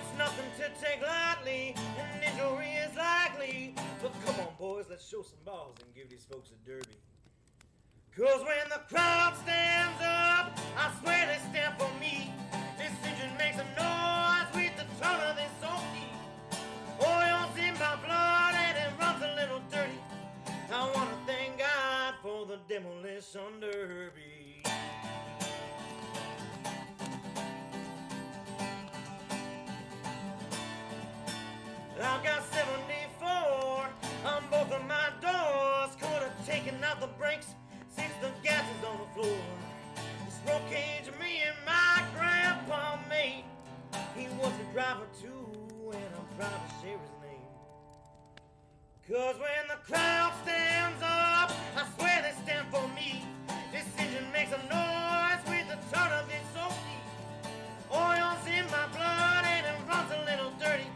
It's nothing to take lightly, and injury is likely. But come on, boys, let's show some balls and give these folks a derby. Cause when the crowd stands up, I swear they stand for me. This engine makes a noise with the tone of this old key. Oil's in my blood and it runs a little dirty. I wanna thank God for the demolition derby. I've got 74 on both of my doors. Could have taken out the brakes since the gas is on the floor. This roll cage me and my grandpa made. He was a driver too, and I'm proud to share his name. Cause when the crowd stands up, I swear they stand for me. This engine makes a noise with the tone of its own key. Oil's in my blood and it runs a little dirty.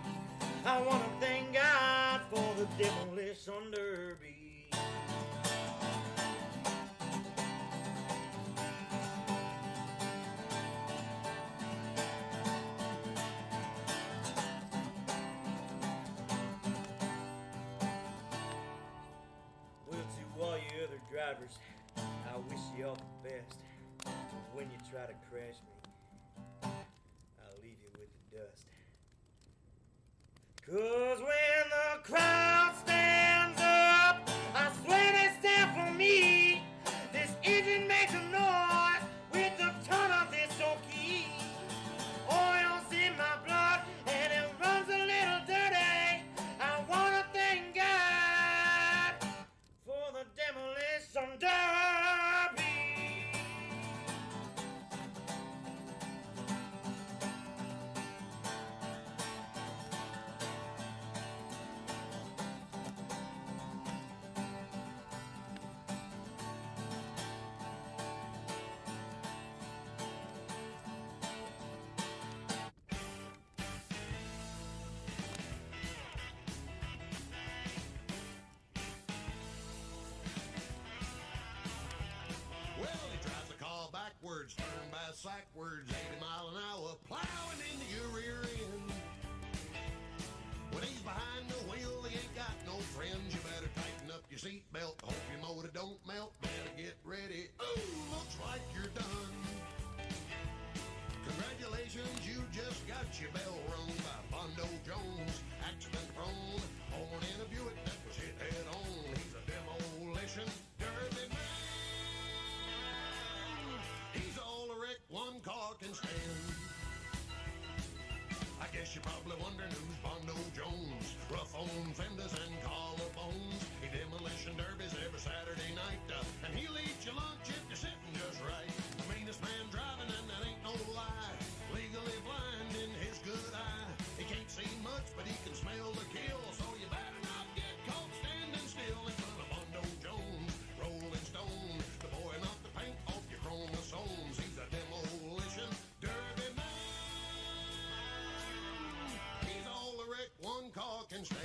I wanna thank God for the demolition derby. Well, to all you other drivers, I wish you all the best. But when you try to crash me, I'll leave you with the dust. Cause when the crowd stands up, I swear they stand for me. This engine makes a noise with the tone of this old key. Oil's in my blood and it runs a little dirty. I wanna thank God for the demolition derby. Well, he drives the car backwards, turned by sackwards, 80 mile an hour, plowing into your rear end. When he's behind the wheel, he ain't got no friends. You better tighten up your seatbelt, hope your motor don't melt. Better get ready. Ooh, looks like you're done. Congratulations, you just got your bell rung by Bondo Jones. Accident prone, born in a Buick that was hit head on. He's a demolition derby man. He's all a wreck one car can stand. I guess you're probably wondering who's Bondo Jones. Rough on fenders and collarbones. He demolition derbies every Saturday night. And he'll eat your lunch if you're sitting just right. The meanest man driving, and that ain't no lie. Legally blind in his good eye. He can't see much, but he can smell the kill. So you better not get caught standing still in front of Bondo Jones. Rolling Stone, the boy knocked the paint off your chromosomes. He's a demolition derby man. He's all the wreck one car can stand.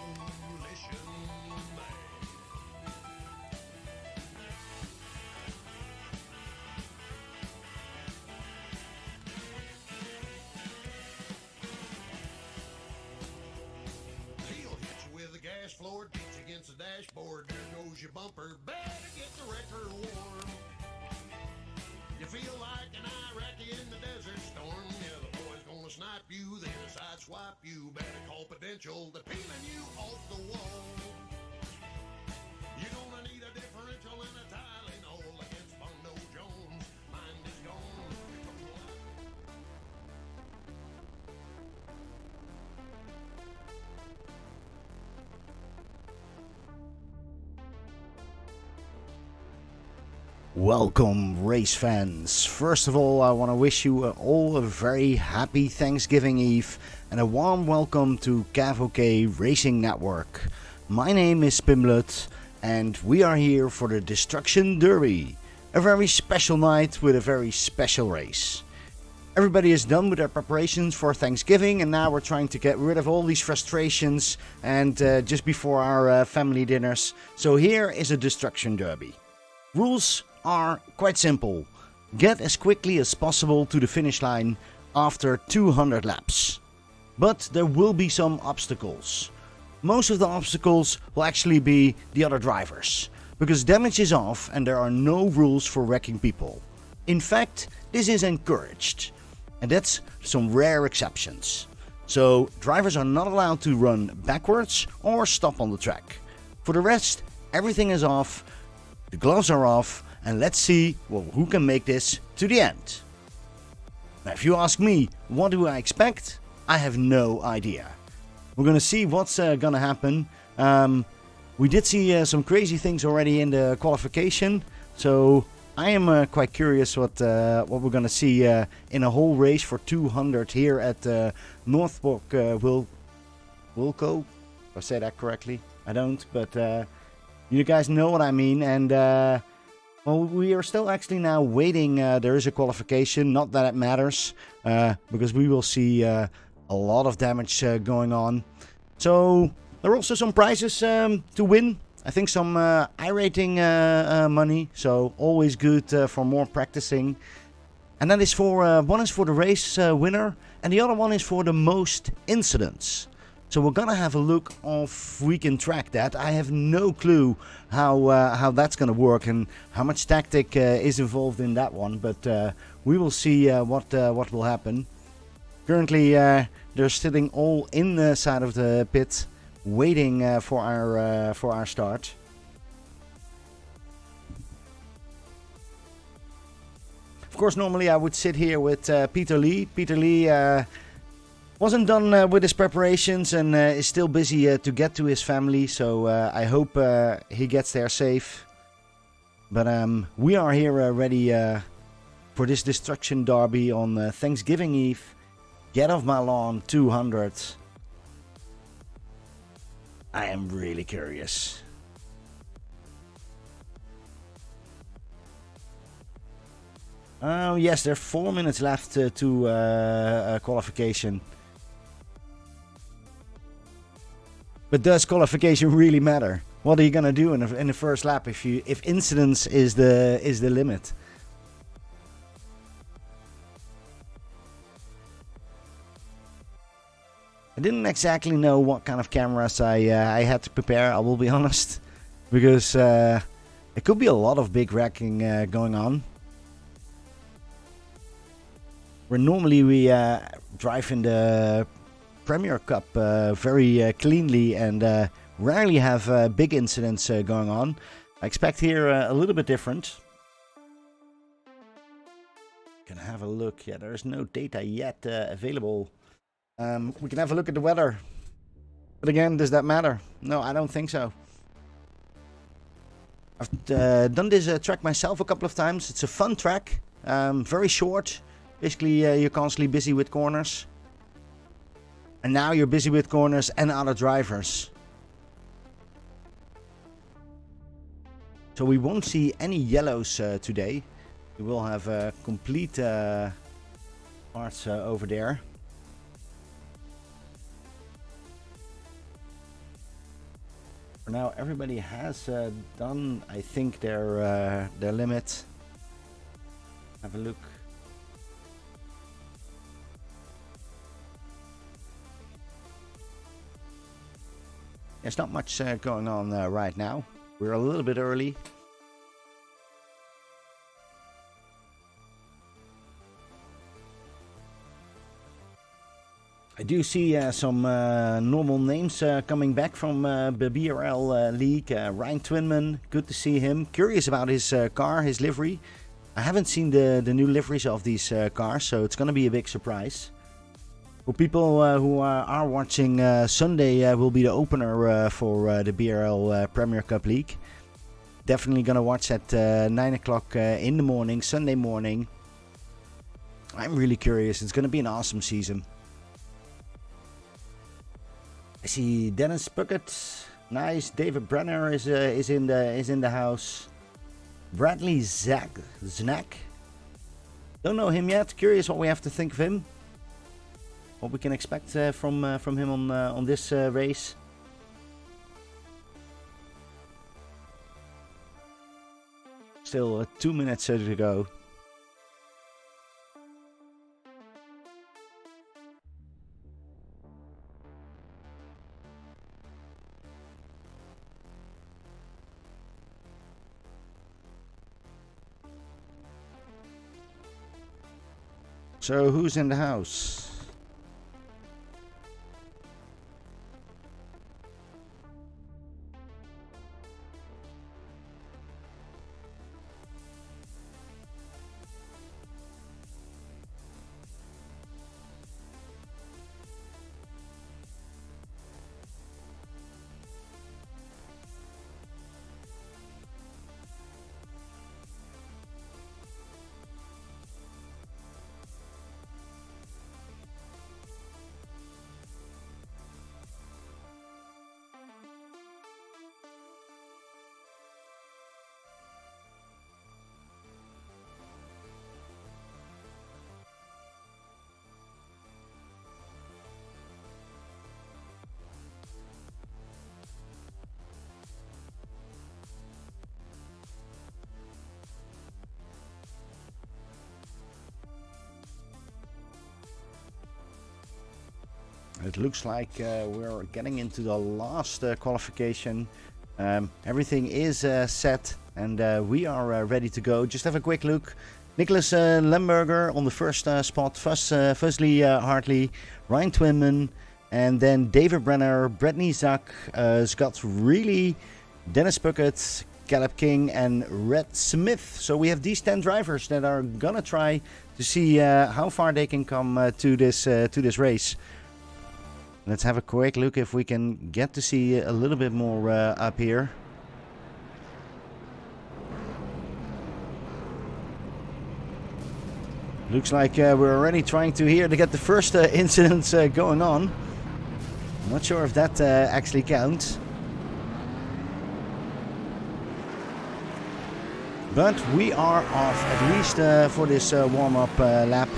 Demolition man. He'll hit you with a gas floor, beat you against the dashboard. There goes your bumper. Better get the wrecker warm. You feel like an Iraqi in the desert storm. Yeah, the boy's gonna snipe you, then sideswipe you. Better call potential, they're peeling you off the wall. You're gonna need a differential and a Tylenol against Bondo Jones. Mind is gone. Welcome, race fans. First of all, I want to wish you all a very happy Thanksgiving Eve and a warm welcome to CAVOK Racing Network. My name is Pimlet and we are here for the Destruction Derby, a very special night with a very special race. Everybody is done with their preparations for Thanksgiving, and now we're trying to get rid of all these frustrations and just before our family dinners. So here is a destruction derby. Rules are quite simple. Get as quickly as possible to the finish line after 200 laps. But there will be some obstacles. Most of the obstacles will actually be the other drivers, because damage is off and there are no rules for wrecking people. In fact, this is encouraged. And that's some rare exceptions. So drivers are not allowed to run backwards or stop on the track. For the rest, everything is off, the gloves are off, and let's see who can make this to the end. Now, if you ask me, what do I expect? I have no idea. We're gonna see what's gonna happen. We did see some crazy things already in the qualification, so I am quite curious what we're gonna see in a whole race for 200 here at Northbrook Wilco. If I say that correctly, I don't, but you guys know what I mean. And well, we are still actually now waiting. There is a qualification, not that it matters, because we will see a lot of damage going on. So there are also some prizes to win. I think some iRating money, so always good for more practicing. And that is for one is for the race winner, and the other one is for the most incidents. So we're gonna have a look if we can track that. I have no clue how that's gonna work and how much tactic is involved in that one, but we will see what will happen. Currently, they're sitting all in the side of the pit, waiting for our start. Of course, normally I would sit here with Peter Lee. Peter Lee wasn't done with his preparations and is still busy to get to his family. So I hope he gets there safe. But we are here ready for this destruction derby on Thanksgiving Eve. Get off my lawn 200. I am really curious. Oh yes, there are 4 minutes left to qualification. But does qualification really matter? What are you gonna do in the first lap if incidence is the limit? I didn't exactly know what kind of cameras I had to prepare, I will be honest. Because it could be a lot of big wrecking going on. Where normally we drive in the Premier Cup very cleanly and rarely have big incidents going on. I expect here a little bit different. Can have a look. Yeah, there's no data yet available. We can have a look at the weather. But again, does that matter? No, I don't think so. I've done this track myself a couple of times. It's a fun track. Very short. Basically, you're constantly busy with corners. And now you're busy with corners and other drivers. So we won't see any yellows today. We will have complete parts over there. For now, everybody has done, I think, their limit. Have a look. There's not much going on right now. We're a little bit early. I do see some normal names coming back from the BRL League. Ryan Twinman, good to see him. Curious about his car, his livery. I haven't seen the new liveries of these cars, so it's going to be a big surprise. For people who are watching, Sunday will be the opener for the BRL Premier Cup League. Definitely going to watch at 9 o'clock in the morning, Sunday morning. I'm really curious. It's going to be an awesome season. I see Dennis Puckett, nice. David Brenner is in the house. Bradley Znack, Don't know him yet. Curious what we have to think of him. What we can expect from him on this race. Still 2 minutes to go. So who's in the house? It looks like we're getting into the last qualification. Everything is set and we are ready to go. Just have a quick look. Nicholas Limberger on the first spot. Fuzzly Hartley, Ryan Twinman, and then David Brenner, Brittany Zak, Scott Reilly, Dennis Puckett, Caleb King, and Red Smith. So we have these 10 drivers that are gonna try to see how far they can come to this race. Let's have a quick look if we can get to see a little bit more up here. Looks like we're already trying to get the first incidents going on. I'm not sure if that actually counts. But we are off, at least for this warm-up lap.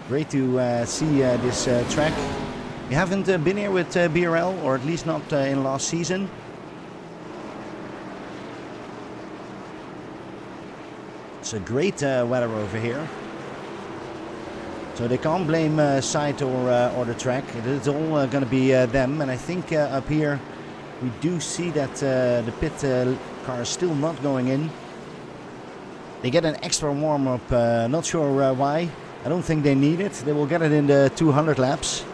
Great to see this track. We haven't been here with BRL, or at least not in last season. It's a great weather over here. So they can't blame site or the track. It's all going to be them. And I think up here we do see that the pit car is still not going in. They get an extra warm-up, not sure why. I don't think they need it. They will get it in the 200 laps.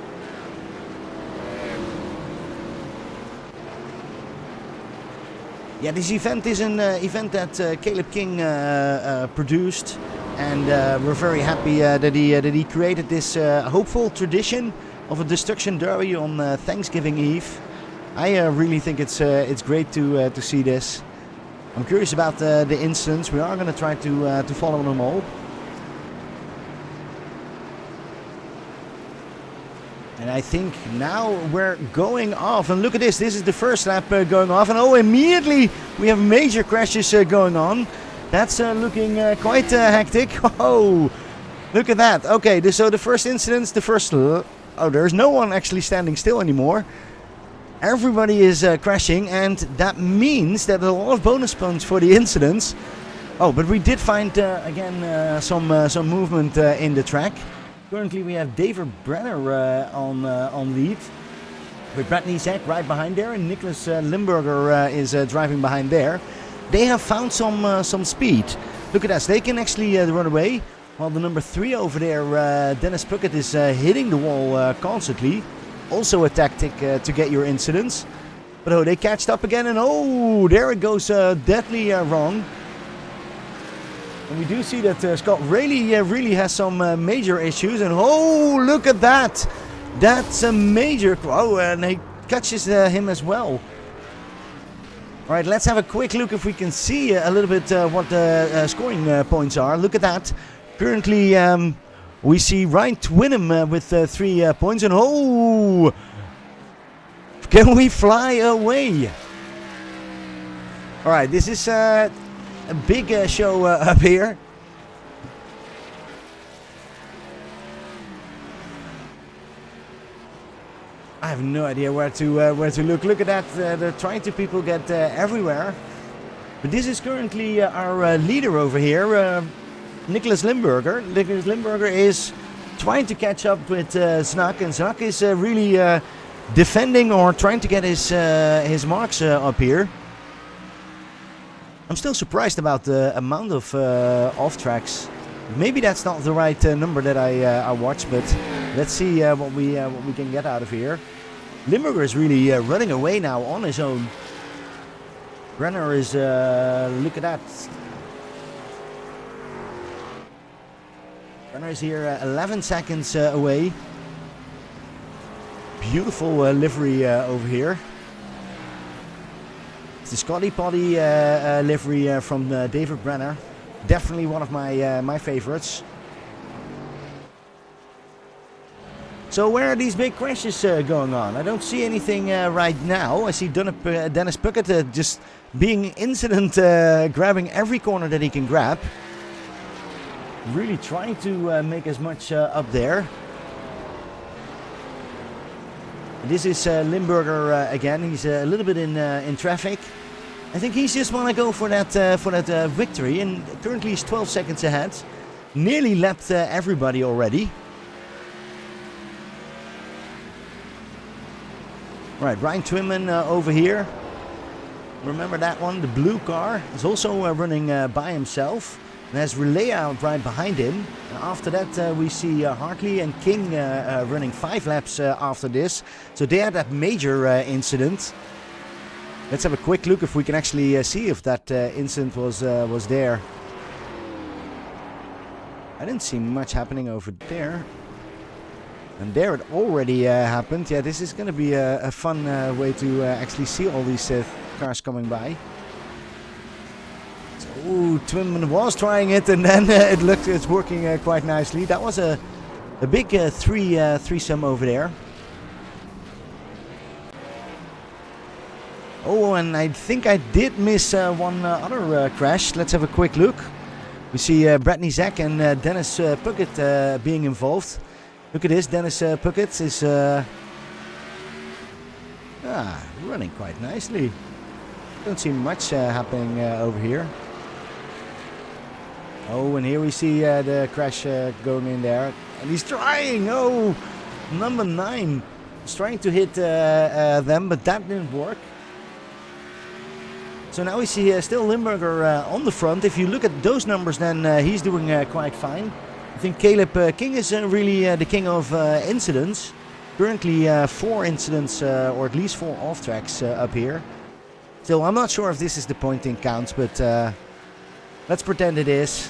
Yeah, this event is an event that Caleb King produced, and we're very happy that he created this hopeful tradition of a destruction derby on Thanksgiving Eve. I really think it's great to see this. I'm curious about the incidents. We are going to try to follow them all. And I think now we're going off. And look at this. This is the first lap going off. And oh, immediately we have major crashes going on. That's looking quite hectic. Oh, look at that. Okay, so the first incidents, oh, there's no one actually standing still anymore. Everybody is crashing. And that means that a lot of bonus points for the incidents. Oh, but we did find, again, some movement in the track. Currently we have David Brenner on lead, with Brittany Zak right behind there, and Nicholas Limberger is driving behind there. They have found some speed. Look at that, they can actually run away, while the number 3 over there, Dennis Puckett, is hitting the wall constantly. Also a tactic to get your incidents. But oh, they catched up again, and oh, there it goes deadly wrong. And we do see that Scott Reilly really has some major issues. And oh, look at that. That's a major... Oh, and he catches him as well. All right, let's have a quick look if we can see a little bit what the scoring points are. Look at that. Currently, we see Ryan Twinham with 3 points. And oh, can we fly away? Alright, this is a big show up here. I have no idea where to look. Look at that, the trying to people get everywhere. But this is currently our leader over here, Nicholas Limberger. Nicholas Limberger is trying to catch up with Znak, and Znak is really defending or trying to get his marks up here. I'm still surprised about the amount of off tracks. Maybe that's not the right number that I watched, but let's see what we can get out of here. Limburger is really running away now on his own. Brenner is, look at that. Brenner is here 11 seconds away. Beautiful livery over here. It's the Scotty Potty livery from David Brenner. Definitely one of my favorites. So where are these big crashes going on? I don't see anything right now. I see Dennis Puckett just being incident, grabbing every corner that he can grab. Really trying to make as much up there. This is Limburger again. He's a little bit in traffic. I think he's just want to go for that victory, and currently he's 12 seconds ahead. Nearly lapped everybody already. Right, Brian Twinman over here. Remember that one? The blue car is also running by himself. And has Relay out right behind him. And after that we see Hartley and King running 5 laps after this. So they had that major incident. Let's have a quick look if we can actually see if that incident was there. I didn't see much happening over there. And there it already happened. Yeah, this is going to be a fun way to actually see all these cars coming by. So, Twinman was trying it, and then it's working quite nicely. That was a big threesome over there. Oh, and I think I did miss one other crash. Let's have a quick look. We see Bradney Zak and Dennis Puckett being involved. Look at this, Dennis Puckett is running quite nicely. Don't see much happening over here. Oh, and here we see the crash going in there. And he's trying, oh, number 9. He's trying to hit them, but that didn't work. So now we see still Limburger on the front. If you look at those numbers, then he's doing quite fine. I think Caleb King is really the king of incidents. Currently 4 incidents, or at least 4 off tracks up here. Still, I'm not sure if this is the pointing counts, but let's pretend it is.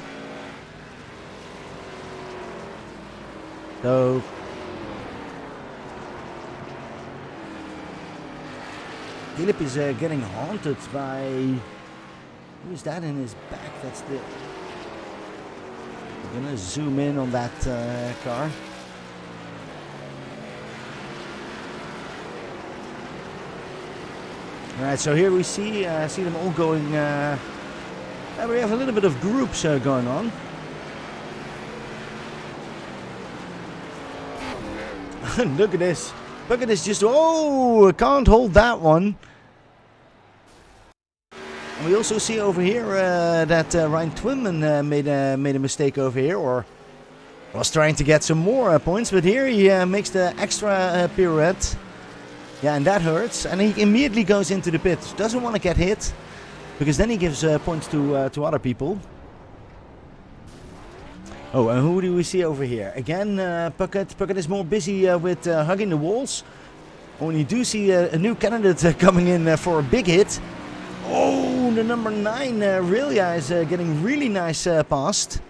So Caleb is getting haunted by, who is that in his back? That's the. I'm gonna zoom in on that car. Alright, so here we see them all going. We have a little bit of groups going on. Look at this. Look at this. Just can't hold that one. And we also see over here that Ryan Twinman made a mistake over here, or was trying to get some more points. But here he makes the extra pirouette. Yeah, and that hurts. And he immediately goes into the pit. Doesn't want to get hit, because then he gives points to other people. Oh, and who do we see over here? Again, Puckett. Puckett is more busy with hugging the walls. Oh, and you do see a new candidate coming in for a big hit. Oh, the number 9, Relia, is getting really nice past.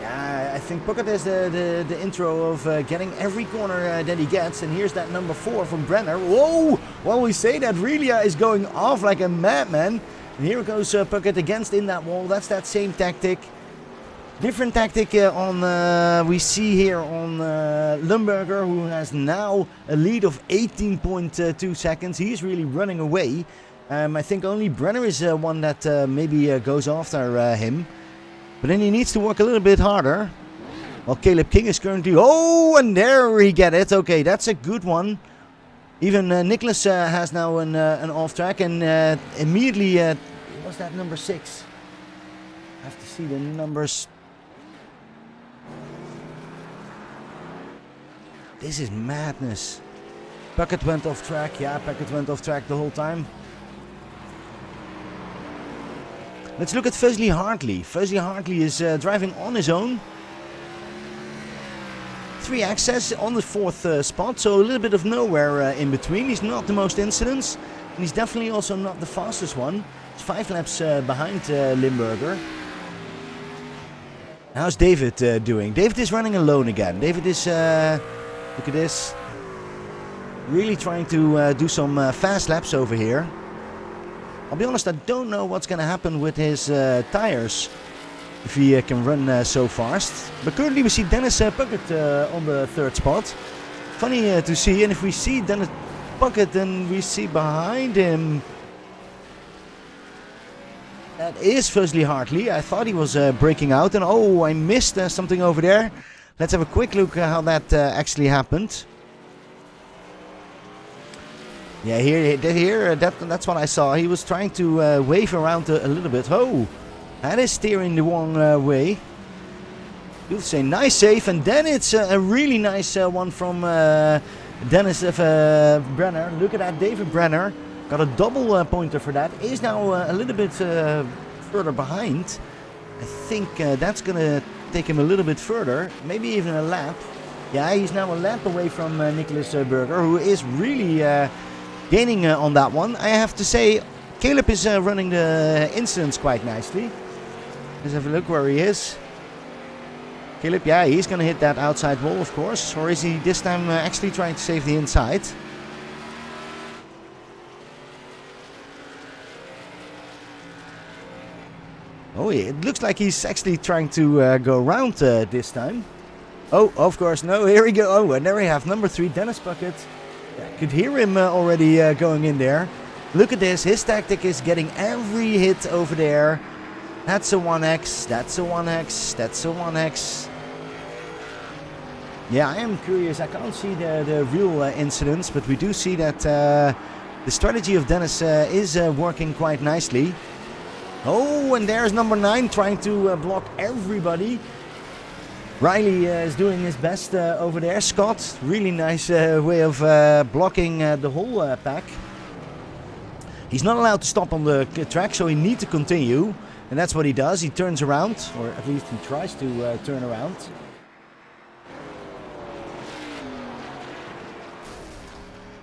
Yeah, I think Puckett has the intro of getting every corner that he gets. And here's that number 4 from Brenner. Whoa! While we say that, Relia is going off like a madman. And here goes Puckett against in that wall. That's that same tactic. Different tactic we see here on Limberger, who has now a lead of 18.2 seconds. He's really running away. I think only Brenner is one that maybe goes after him. But then he needs to work a little bit harder. Well, Caleb King is currently... Oh, and there we get it. Okay, that's a good one. Even Nicholas has now an off track. And immediately... was that number 6? I have to see the numbers. This is madness. Puckett went off track. Yeah, Puckett went off track the whole time. Let's look at Fuzzy Hartley. Fuzzy Hartley is driving on his own. 3 access on the 4th spot, so a little bit of nowhere in between. He's not the most incidents, and he's definitely also not the fastest one. He's 5 laps behind Limberger. How's David doing? David is running alone again. David is, look at this, really trying to do some fast laps over here. I'll be honest, I don't know what's going to happen with his tires, if he can run so fast. But currently we see Dennis Puckett on the 3rd spot. Funny to see, and if we see Dennis Puckett, then we see behind him... That is Fuzzy Hartley. I thought he was breaking out, and oh, I missed something over there. Let's have a quick look at how that actually happened. Yeah, here, that's what I saw. He was trying to wave around a little bit. Oh, that is steering the wrong way. You'll say nice save, and then it's a really nice one from Dennis Brenner. Look at that, David Brenner. Got a double pointer for that. Is now a little bit further behind. I think that's going to take him a little bit further. Maybe even a lap. Yeah, he's now a lap away from Nicholas Berger, who is really gaining on that one. I have to say, Caleb is running the incidents quite nicely. Let's have a look where he is. Caleb, yeah, he's going to hit that outside wall, of course. Or is he this time actually trying to save the inside? Oh, yeah, it looks like he's actually trying to go around this time. Oh, of course, no, here we go. Oh, and there we have number 3, Dennis Puckett. Yeah, I could hear him already going in there. Look at this, his tactic is getting every hit over there. That's a 1x, that's a 1x, that's a 1x. Yeah, I am curious, I can't see the real incidents, but we do see that the strategy of Dennis is working quite nicely. Oh, and there's number 9 trying to block everybody. Riley is doing his best over there. Scott, really nice way of blocking the whole pack. He's not allowed to stop on the track, so he needs to continue. And that's what he does. He turns around, or at least he tries to turn around.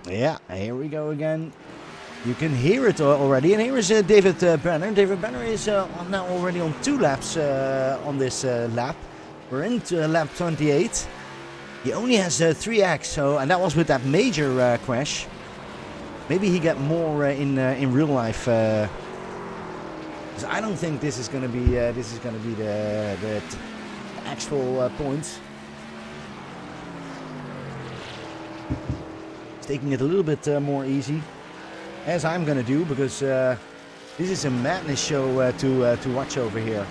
Yeah, here we go again. You can hear it already. And here is David Brenner. David Brenner is now already on 2 laps on this lap. We're into lap 28. He only has 3x, so, and that was with that major crash. Maybe he got more in real life. Because I don't think this is going to be the actual points. He's taking it a little bit more easy, as I'm going to do, because this is a madness show to watch over here.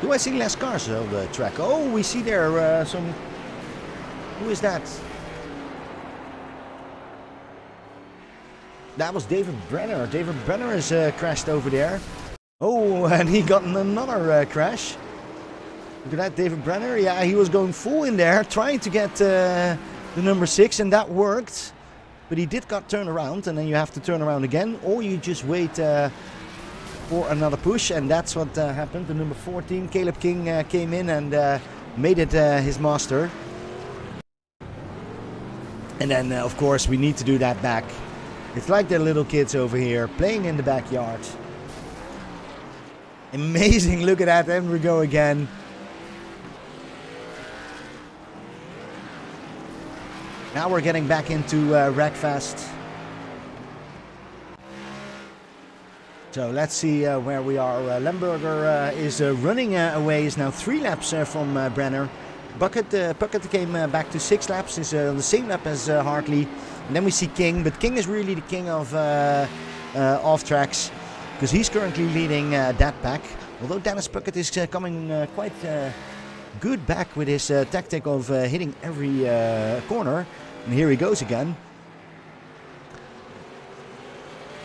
Do I see less cars on the track? Oh, we see there some... Who is that? That was David Brenner. David Brenner is crashed over there. Oh, and he got another crash. Look at that, David Brenner. Yeah, he was going full in there, trying to get the number 6, and that worked. But he did got turned around, and then you have to turn around again, or you just wait for another push, and that's what happened. The number 14, Caleb King, came in and made it his master. And then, of course, we need to do that back. It's like they're little kids over here playing in the backyard. Amazing, look at that, and we go again. Now we're getting back into Wreckfest. So let's see where we are. Limberger is running away, is now 3 laps from Brenner. Bucket came back to 6 laps, is on the same lap as Hartley. And then we see King, but King is really the king of off tracks, because he's currently leading that pack. Although Dennis Bucket is coming quite good back with his tactic of hitting every corner. And here he goes again.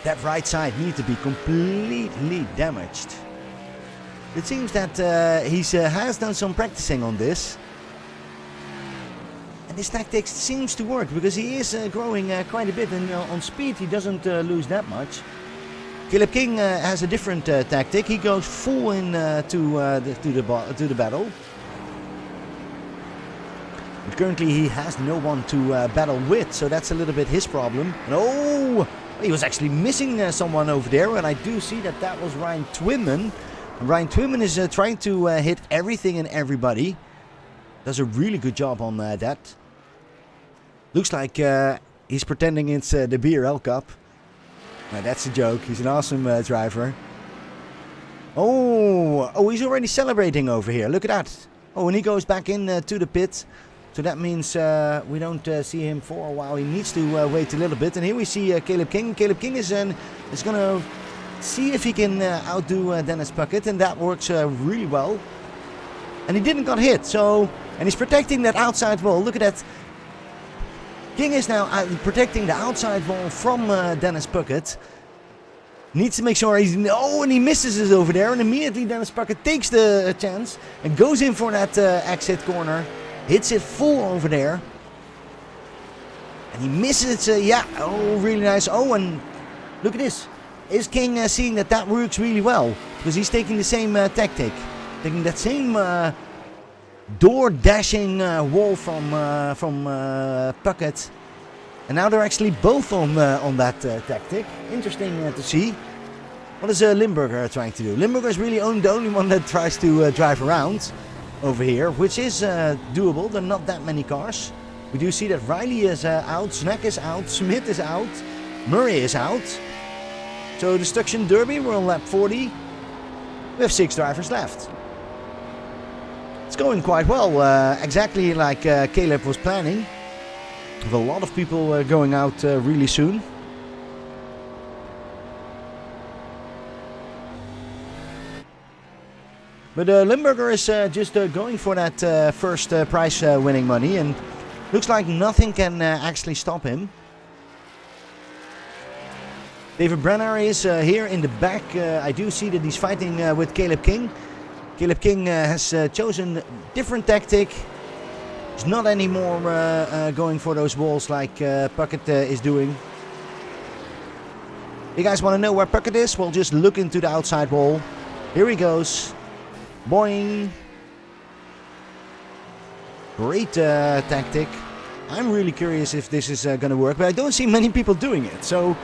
That right side needs to be completely damaged. It seems that he has done some practicing on this. And his tactics seems to work, because he is growing quite a bit, and on speed he doesn't lose that much. Caleb King has a different tactic. He goes full in to the battle. But currently he has no one to battle with, so that's a little bit his problem. And oh, he was actually missing someone over there, and I do see that was Ryan Twinman. And Ryan Twinman is trying to hit everything and everybody. Does a really good job on that. Looks like he's pretending it's the BRL Cup. That's a joke. He's an awesome driver. Oh, he's already celebrating over here. Look at that. Oh, and he goes back in to the pit. So that means we don't see him for a while. He needs to wait a little bit. And here we see Caleb King. Caleb King is going to see if he can outdo Dennis Puckett. And that works really well. And he didn't get hit. And he's protecting that outside wall. Look at that. King is now protecting the outside wall from Dennis Puckett. Needs to make sure he's... Oh, and he misses it over there. And immediately Dennis Puckett takes the chance and goes in for that exit corner. Hits it full over there. And he misses it. Yeah, oh, really nice. Oh, and look at this. Is King seeing that works really well? Because he's taking the same tactic. Taking that same... door dashing wall from Puckett, and now they're actually both on that tactic. Interesting to see. What is Limberger trying to do? Limberger is really the only one that tries to drive around over here, which is doable. There are not that many cars. We do see that Riley is out, Snack is out, Smith is out, Murray is out. So Destruction Derby, we're on lap 40. We have 6 drivers left. It's going quite well, exactly like Caleb was planning. With a lot of people going out really soon. But Limberger is just going for that first prize winning money, and looks like nothing can actually stop him. David Brenner is here in the back. I do see that he's fighting with Caleb King. Caleb King has chosen a different tactic. He's not anymore going for those walls like Puckett is doing. You guys want to know where Puckett is? Well, just look into the outside wall. Here he goes. Boing. Great tactic. I'm really curious if this is going to work, but I don't see many people doing it. So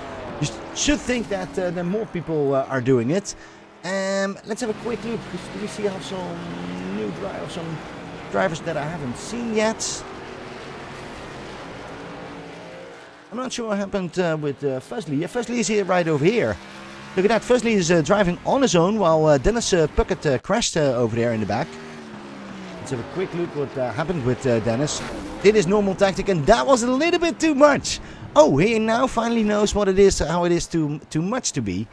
you should think that there more people are doing it. Let's have a quick look. Do we see some new drivers, some drivers that I haven't seen yet? I'm not sure what happened with Fuzzly. Yeah, Fuzzly is here right over here. Look at that. Fuzzly is driving on his own while Dennis Puckett crashed over there in the back. Let's have a quick look what happened with Dennis. Did his normal tactic, and that was a little bit too much. Oh, he now finally knows what it is, how it is too much to be.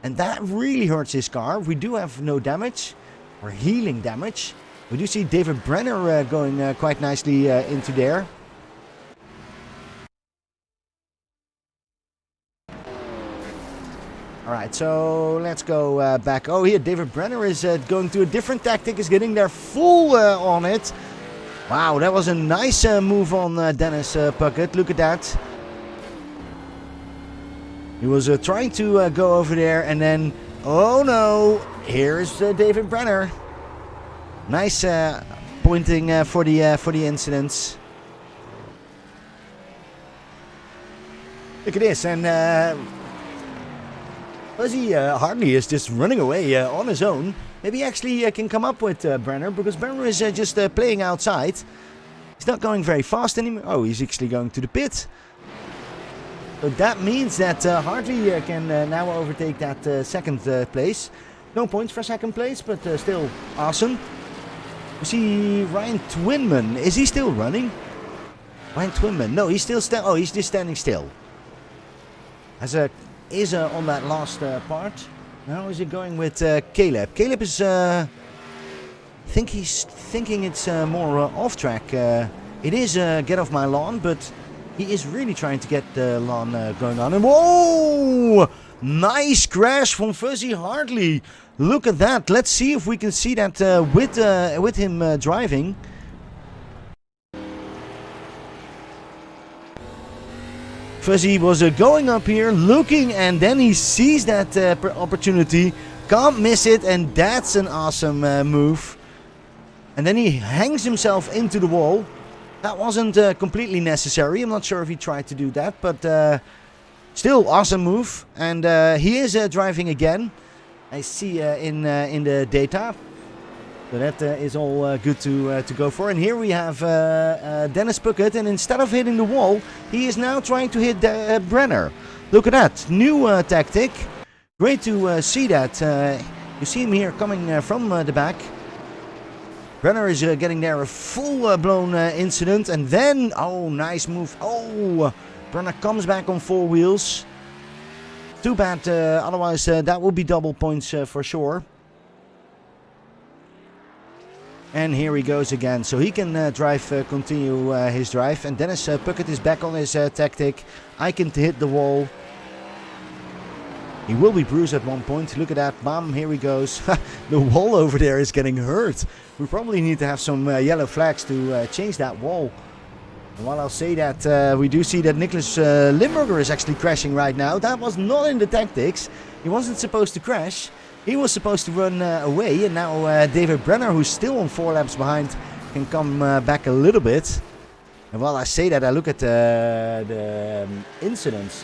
And that really hurts his car. We do have no damage, or healing damage. We do see David Brenner going quite nicely into there. Alright, so let's go back. Oh, here, David Brenner is going to a different tactic, is getting there full on it. Wow, that was a nice move on Dennis Puckett. Look at that. He was trying to go over there, and then, oh no, here's David Brenner. Nice pointing for the incidents. Look at this, and Fuzzy Hartley is just running away on his own. Maybe he actually can come up with Brenner, because Brenner is just playing outside. He's not going very fast anymore. Oh, he's actually going to the pit. So that means that Hartley can now overtake that second place. No points for second place, but still awesome. We see Ryan Twinman. Is he still running? Ryan Twinman. No, he's still oh, he's just standing still. Is on that last part. Now is it going with Caleb? Caleb is I think he's thinking it's more off track. It is get off my lawn, but he is really trying to get the lawn going on. And whoa! Nice crash from Fuzzy Hartley. Look at that. Let's see if we can see that with him driving. Fuzzy was going up here, looking, and then he sees that opportunity. Can't miss it, and that's an awesome move. And then he hangs himself into the wall. That wasn't completely necessary. I'm not sure if he tried to do that, but still awesome move. And he is driving again. I see in the data. So that is all good to go for. And here we have Dennis Puckett, and instead of hitting the wall, he is now trying to hit Brenner. Look at that, new tactic. Great to see that. You see him here coming from the back. Brenner is getting there, a full-blown incident, and then, oh, nice move. Oh, Brenner comes back on four wheels. Too bad, otherwise that would be double points for sure. And here he goes again, so he can continue his drive. And Dennis Puckett is back on his tactic. I can hit the wall. He will be bruised at one point. Look at that, bam, here he goes. The wall over there is getting hurt. We probably need to have some yellow flags to change that wall. And while I'll say that, we do see that Nicholas Limberger is actually crashing right now. That was not in the tactics. He wasn't supposed to crash. He was supposed to run away, and now David Brenner, who's still on 4 laps behind, can come back a little bit. And while I say that, I look at the incidents.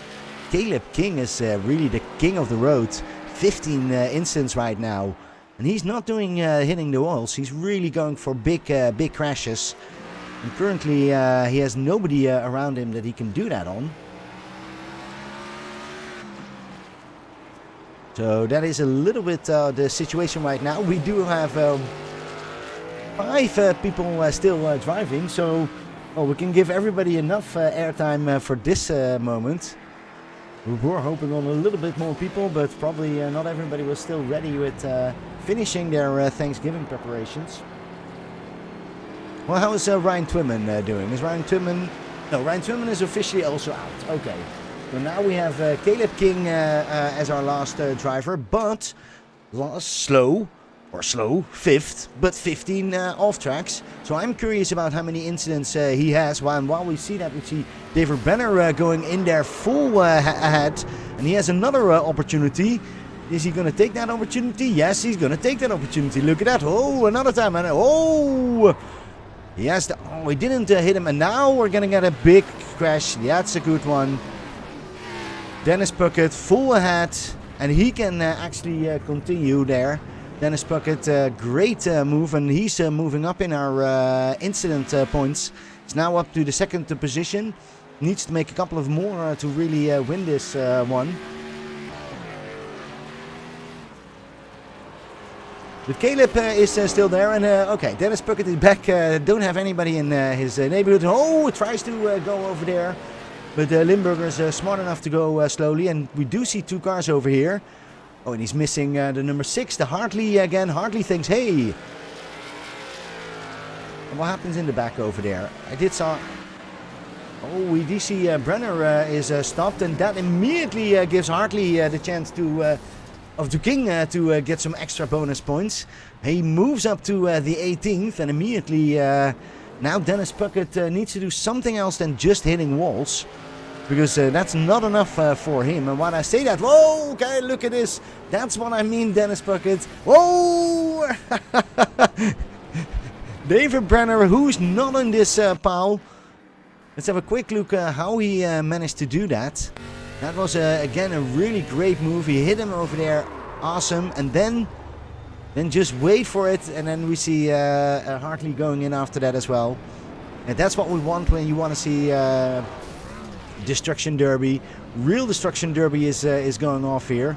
Caleb King is really the king of the road. 15 incidents right now, and he's not doing hitting the walls. He's really going for big crashes. And currently, he has nobody around him that he can do that on. So that is a little bit the situation right now. We do have 5 people still driving, so we can give everybody enough airtime for this moment. We were hoping on a little bit more people, but probably not everybody was still ready with finishing their Thanksgiving preparations. Well, how is Ryan Twinman doing? Is Ryan Twinman... No, Ryan Twinman is officially also out. Okay. So now we have Caleb King as our last driver, but slow, 5th, but 15 off tracks. So I'm curious about how many incidents he has. While we see that, we see David Brenner going in there full ahead, and he has another opportunity. Is he going to take that opportunity? Yes, he's going to take that opportunity. Look at that. Oh, another time. And oh, he has the... Oh, he didn't hit him, and now we're going to get a big crash. That's a good one. Dennis Puckett full ahead, and he can actually continue there. Dennis Puckett, great move, and he's moving up in our incident points. He's now up to the second position. Needs to make a couple of more to really win this one. But Caleb is still there, and okay, Dennis Puckett is back. Don't have anybody in his neighborhood. Oh, tries to go over there. But Limberger is smart enough to go slowly, and we do see 2 cars over here. Oh, and he's missing the number 6, the Hartley again. Hartley thinks, hey. And what happens in the back over there? I did saw... Oh, we do see Brenner is stopped, and that immediately gives Hartley the chance to... of the King to get some extra bonus points. He moves up to the 18th, and immediately now Dennis Puckett needs to do something else than just hitting walls, because that's not enough for him. And when I say that, whoa, okay, look at this. That's what I mean, Dennis Puckett. Whoa! David Brenner, who's not in this pile. Let's have a quick look how he managed to do that. That was, again, a really great move. He hit him over there. Awesome. And then just wait for it. And then we see Hartley going in after that as well. And that's what we want when you want to see Destruction Derby. real destruction derby is going off here.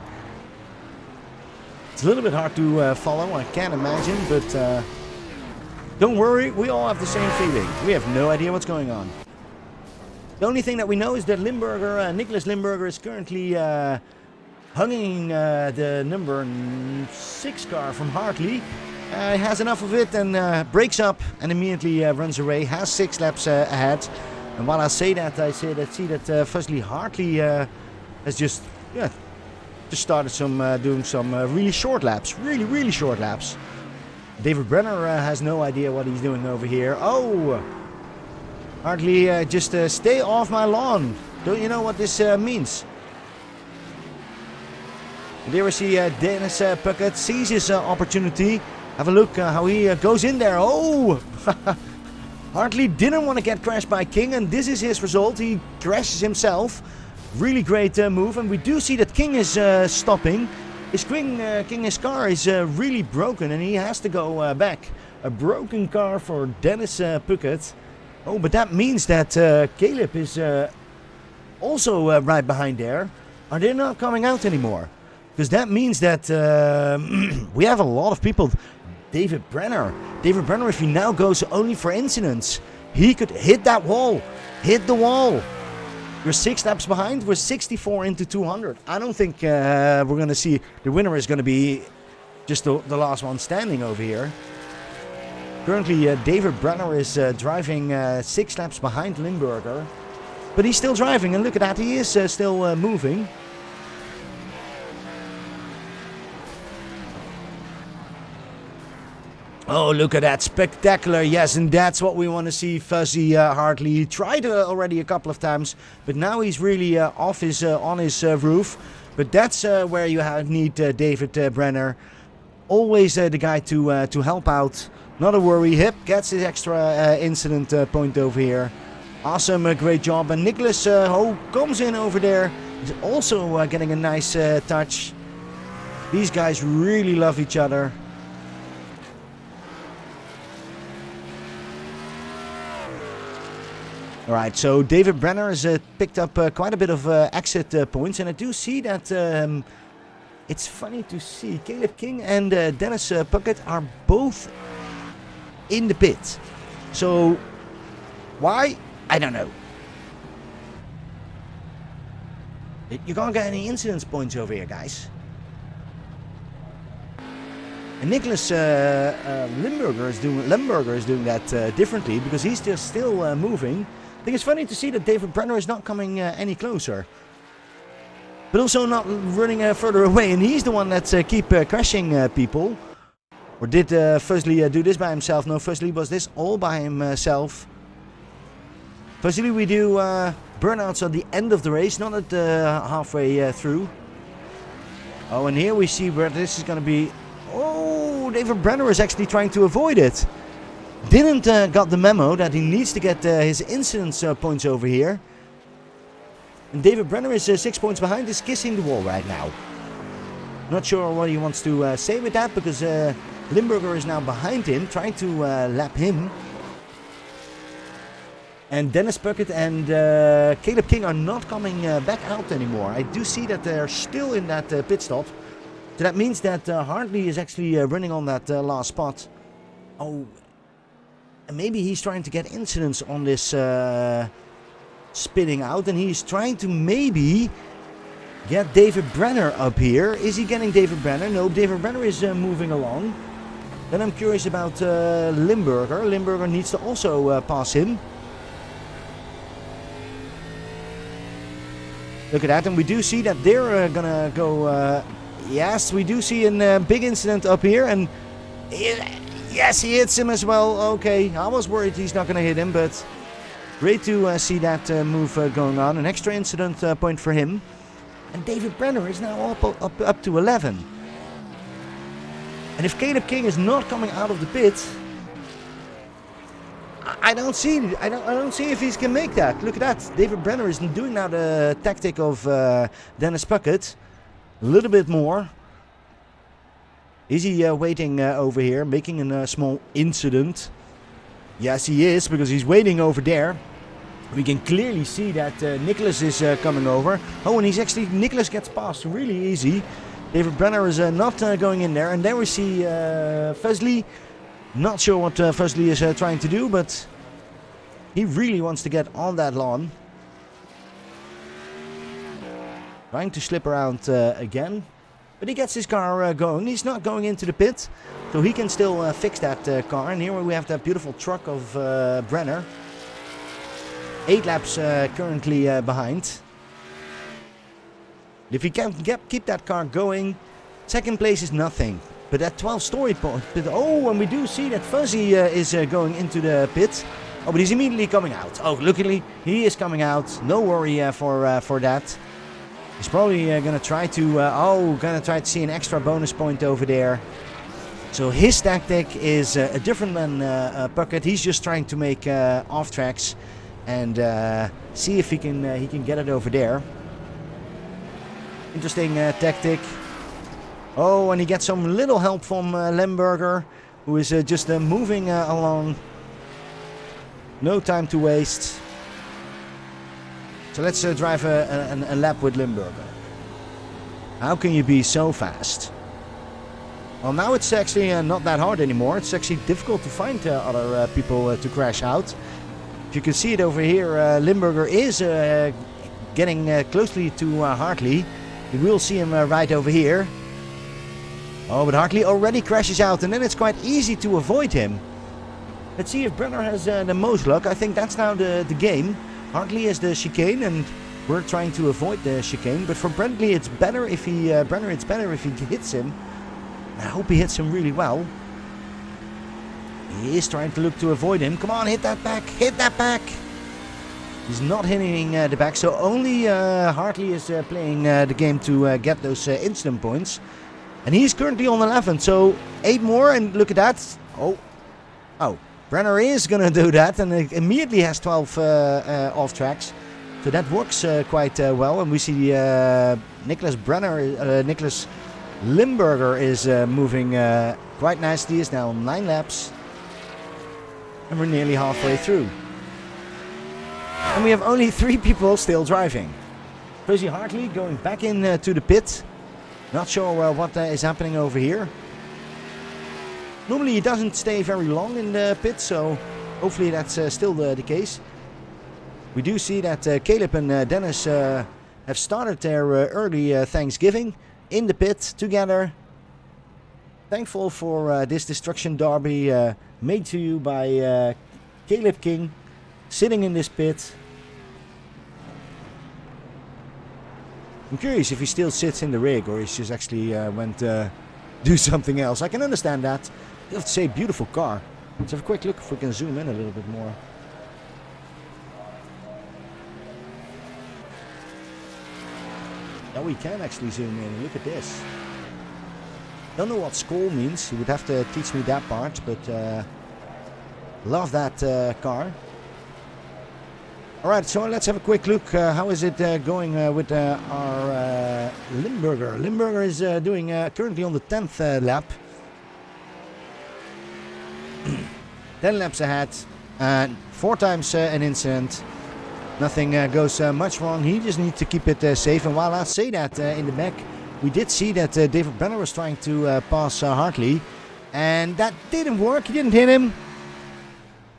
It's a little bit hard to follow, I can't imagine, but don't worry, we all have the same feeling. We have no idea what's going on. The only thing that we know is that Limberger, Nicholas Limberger, is currently hugging the number 6 car from Hartley. Has enough of it and breaks up and immediately runs away. Has 6 laps ahead. And while I say that, I see that firstly Hartley has just started doing some really short laps, really short laps. David Brenner has no idea what he's doing over here. Oh, Hartley, just stay off my lawn. Don't you know what this means? And there we see Dennis Puckett sees his opportunity. Have a look how he goes in there. Oh! Hartley didn't want to get crashed by King, and this is his result. He crashes himself. Really great move, and we do see that King is stopping. King's car is really broken, and he has to go back. A broken car for Dennis Puckett. Oh, but that means that Caleb is also right behind there. Are they not coming out anymore? Because that means that we have a lot of people. David Brenner, if he now goes only for incidents, he could hit that wall. Hit the wall. We're 6 laps behind. We're 64 into 200. I don't think we're going to see the winner is going to be just the last one standing over here. Currently, David Brenner is driving 6 laps behind Limberger. But he's still driving, and look at that, he is still moving. Oh, look at that, spectacular, yes, and that's what we want to see. Fuzzy Hartley. He tried already a couple of times, but now he's really on his roof. But that's where you need David Brenner. Always the guy to help out. Not a worry. Hip gets his extra incident point over here. Awesome, great job. And Nicholas Ho comes in over there. He's also getting a nice touch. These guys really love each other. Alright, so David Brenner has picked up quite a bit of exit points, and I do see that it's funny to see Caleb King and Dennis Puckett are both in the pit. So, why? I don't know. You can't get any incidence points over here, guys. And Nicholas Limberger is doing that differently because he's just still moving. I think it's funny to see that David Brenner is not coming any closer, but also not running further away. And he's the one that's keep crashing people. Or did Fuzzly do this by himself? No, Fuzzly was this all by himself. Fuzzly, we do burnouts at the end of the race, not at halfway through. Oh, and here we see where this is going to be. Oh, David Brenner is actually trying to avoid it. Didn't got the memo that he needs to get his incidence points over here. And David Brenner is 6 points behind, is kissing the wall right now. Not sure what he wants to say with that, because Limberger is now behind him, trying to lap him. And Dennis Puckett and Caleb King are not coming back out anymore. I do see that they're still in that pit stop. So that means that Hartley is actually running on that last spot. Oh, and maybe he's trying to get incidents on this spinning out. And he's trying to maybe get David Brenner up here. Is he getting David Brenner? No, David Brenner is moving along. Then I'm curious about Limberger. Limberger needs to also pass him. Look at that, and we do see that they're gonna go. Yes, we do see a big incident up here, and yes, he hits him as well. Okay, I was worried he's not gonna hit him, but great to see that move going on. An extra incident point for him, and David Brenner is now up to 11. And if Caleb King is not coming out of the pit, I don't see if he can make that. Look at that. David Brenner is doing now the tactic of Dennis Puckett. A little bit more. Is he waiting over here, making a small incident? Yes, he is, because he's waiting over there. We can clearly see that Nicholas is coming over. Oh, and Nicholas gets past really easy. David Brenner is not going in there. And there we see Fuzzly. Not sure what Fuzzly is trying to do, but he really wants to get on that lawn. Trying to slip around again. But he gets his car going. He's not going into the pit. So he can still fix that car. And here we have that beautiful truck of Brenner. 8 laps currently behind. If he can keep that car going, second place is nothing. But that 12-story point. Oh, and we do see that Fuzzy is going into the pit. Oh, but he's immediately coming out. Oh, luckily he is coming out. No worry for that. He's probably gonna try to see an extra bonus point over there. So his tactic is different than Puckett. He's just trying to make off tracks and see if he can get it over there. Interesting tactic. Oh, and he gets some little help from Limberger, who is just moving along. No time to waste. So let's drive a lap with Limberger. How can you be so fast? Well, now it's actually not that hard anymore. It's actually difficult to find other people to crash out. If you can see it over here, Limberger is getting closely to Hartley. You will see him right over here. Oh, but Hartley already crashes out, and then it's quite easy to avoid him. Let's see if Brenner has the most luck. I think that's now the game. Hartley is the chicane, and we're trying to avoid the chicane. But for Brenner, it's better if he hits him. I hope he hits him really well. He is trying to look to avoid him. Come on, hit that back. Hit that back. He's not hitting the back. So only Hartley is playing the game to get those incident points. And he's currently on 11. So 8 more. And look at that. Oh. Brenner is going to do that. And immediately has 12 off tracks. So that works quite well. And we see Nicholas Limberger is moving quite nicely. Is now 9 laps. And we're nearly halfway through. And we have only 3 people still driving. Fuzzy Hartley going back in to the pit. Not sure what is happening over here. Normally he doesn't stay very long in the pit, so hopefully that's still the case. We do see that Caleb and Dennis have started their early Thanksgiving in the pit together. Thankful for this Destruction Derby made to you by Caleb King, sitting in this pit. I'm curious if he still sits in the rig or he's just actually went do something else. I can understand that. I have to say, beautiful car. Let's have a quick look if we can zoom in a little bit more. Now we can actually zoom in. Look at this. Don't know what skull means. You would have to teach me that part, but love that car. Alright, so let's have a quick look. How is it going with our Limberger? Limberger is doing currently on the 10th lap. 10 laps ahead. 4 times an incident. Nothing goes much wrong. He just needs to keep it safe. And while I say that in the back, we did see that David Brenner was trying to pass Hartley. And that didn't work. He didn't hit him.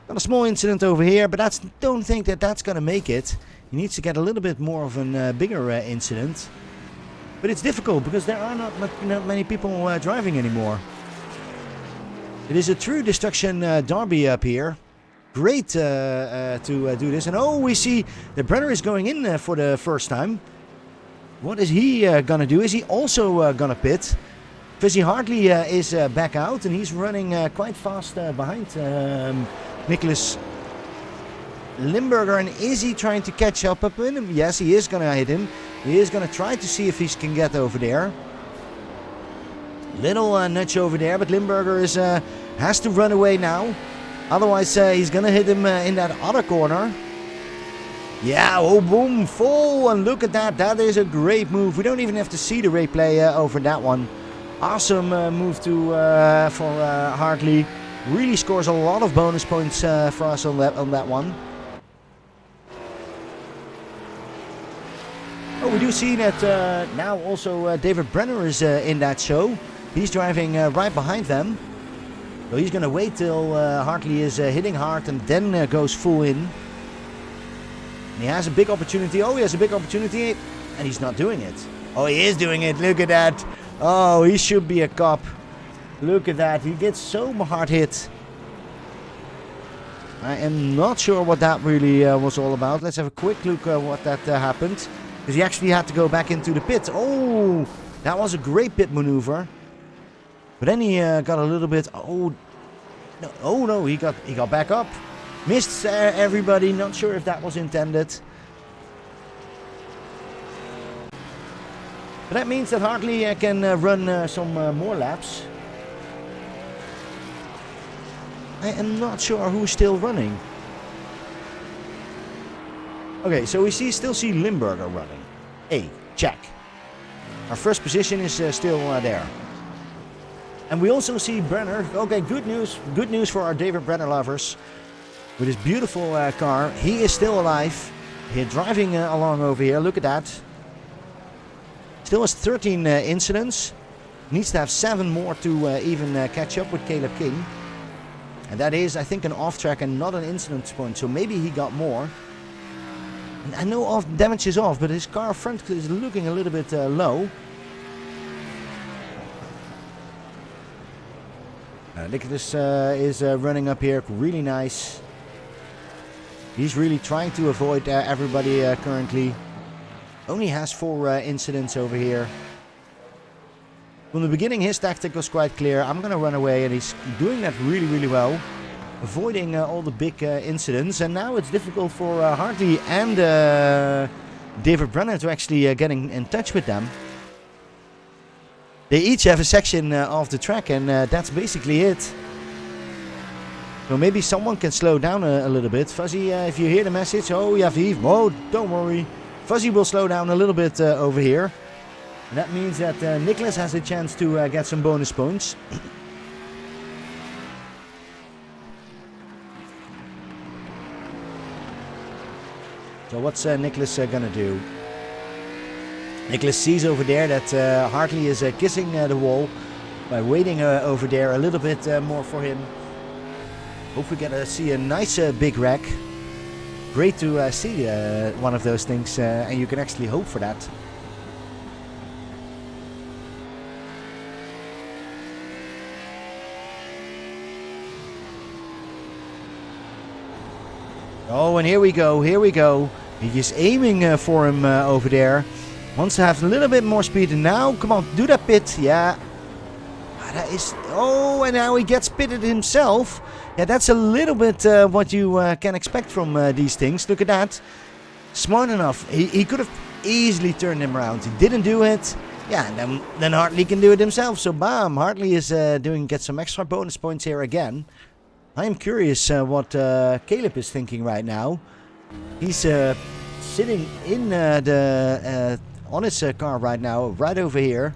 Got a small incident over here, but don't think that that's going to make it. He needs to get a little bit more of a bigger incident. But it's difficult because there are not many people driving anymore. It is a true Destruction Derby up here. Great to do this. And oh, we see that Brenner is going in for the first time. What is he going to do? Is he also going to pit? Fuzzy Hartley is back out and he's running quite fast behind Nicholas Limberger. And is he trying to catch up with him? Yes, he is going to hit him. He is going to try to see if he can get over there. Little nudge over there, but Limberger has to run away now. Otherwise, he's going to hit him in that other corner. Yeah, oh boom, full, and look at that. That is a great move. We don't even have to see the replay over that one. Awesome move for Hartley. Really scores a lot of bonus points for us on that one. we do see that now also David Brenner is in that show. He's driving right behind them. So he's going to wait till Hartley is hitting hard and then goes full in. And he has a big opportunity. Oh, he has a big opportunity. And he's not doing it. Oh, he is doing it. Look at that. Oh, he should be a cop. Look at that. He gets so hard hit. I am not sure what that really was all about. Let's have a quick look at what that happened. Because he actually had to go back into the pit. Oh, that was a great pit maneuver. But then he got a little bit... Oh no, he got back up. Missed everybody. Not sure if that was intended. But that means that Hartley can run some more laps. I am not sure who's still running. Okay, so we still see Limberger running. Hey, check. Our first position is still there. And we also see Brenner. Okay, good news. Good news for our David Brenner lovers. With his beautiful car. He is still alive. He's driving along over here. Look at that. Still has 13 incidents. Needs to have 7 more to even catch up with Caleb King. And that is, I think, an off-track and not an incident point. So maybe he got more. And I know damage is off, but his car front is looking a little bit low. Nicholas is running up here. Really nice. He's really trying to avoid everybody currently. Only has 4 incidents over here. From the beginning, his tactic was quite clear. I'm going to run away, and he's doing that really, really well. Avoiding all the big incidents. And now it's difficult for Hartley and David Brenner to actually get in touch with them. They each have a section of the track, and that's basically it. So maybe someone can slow down a little bit. Fuzzy, if you hear the message, oh, you have to heave. Oh, don't worry. Fuzzy will slow down a little bit over here. And that means that Nicholas has a chance to get some bonus points. So what's Nicholas gonna do? Nicholas sees over there that Hartley is kissing the wall by waiting over there a little bit more for him. Hope we get to see a nice big wreck. Great to see one of those things, and you can actually hope for that. Oh, and here we go, here we go. He's aiming for him over there. Wants to have a little bit more speed. And now, come on, do that pit. Yeah. That is... Oh, and now he gets pitted himself. Yeah, that's a little bit what you can expect from these things. Look at that. Smart enough. He could have easily turned him around. He didn't do it. Yeah, and then Hartley can do it himself. So, bam. Hartley is get some extra bonus points here again. I am curious what Caleb is thinking right now. He's sitting in on his car right now, right over here.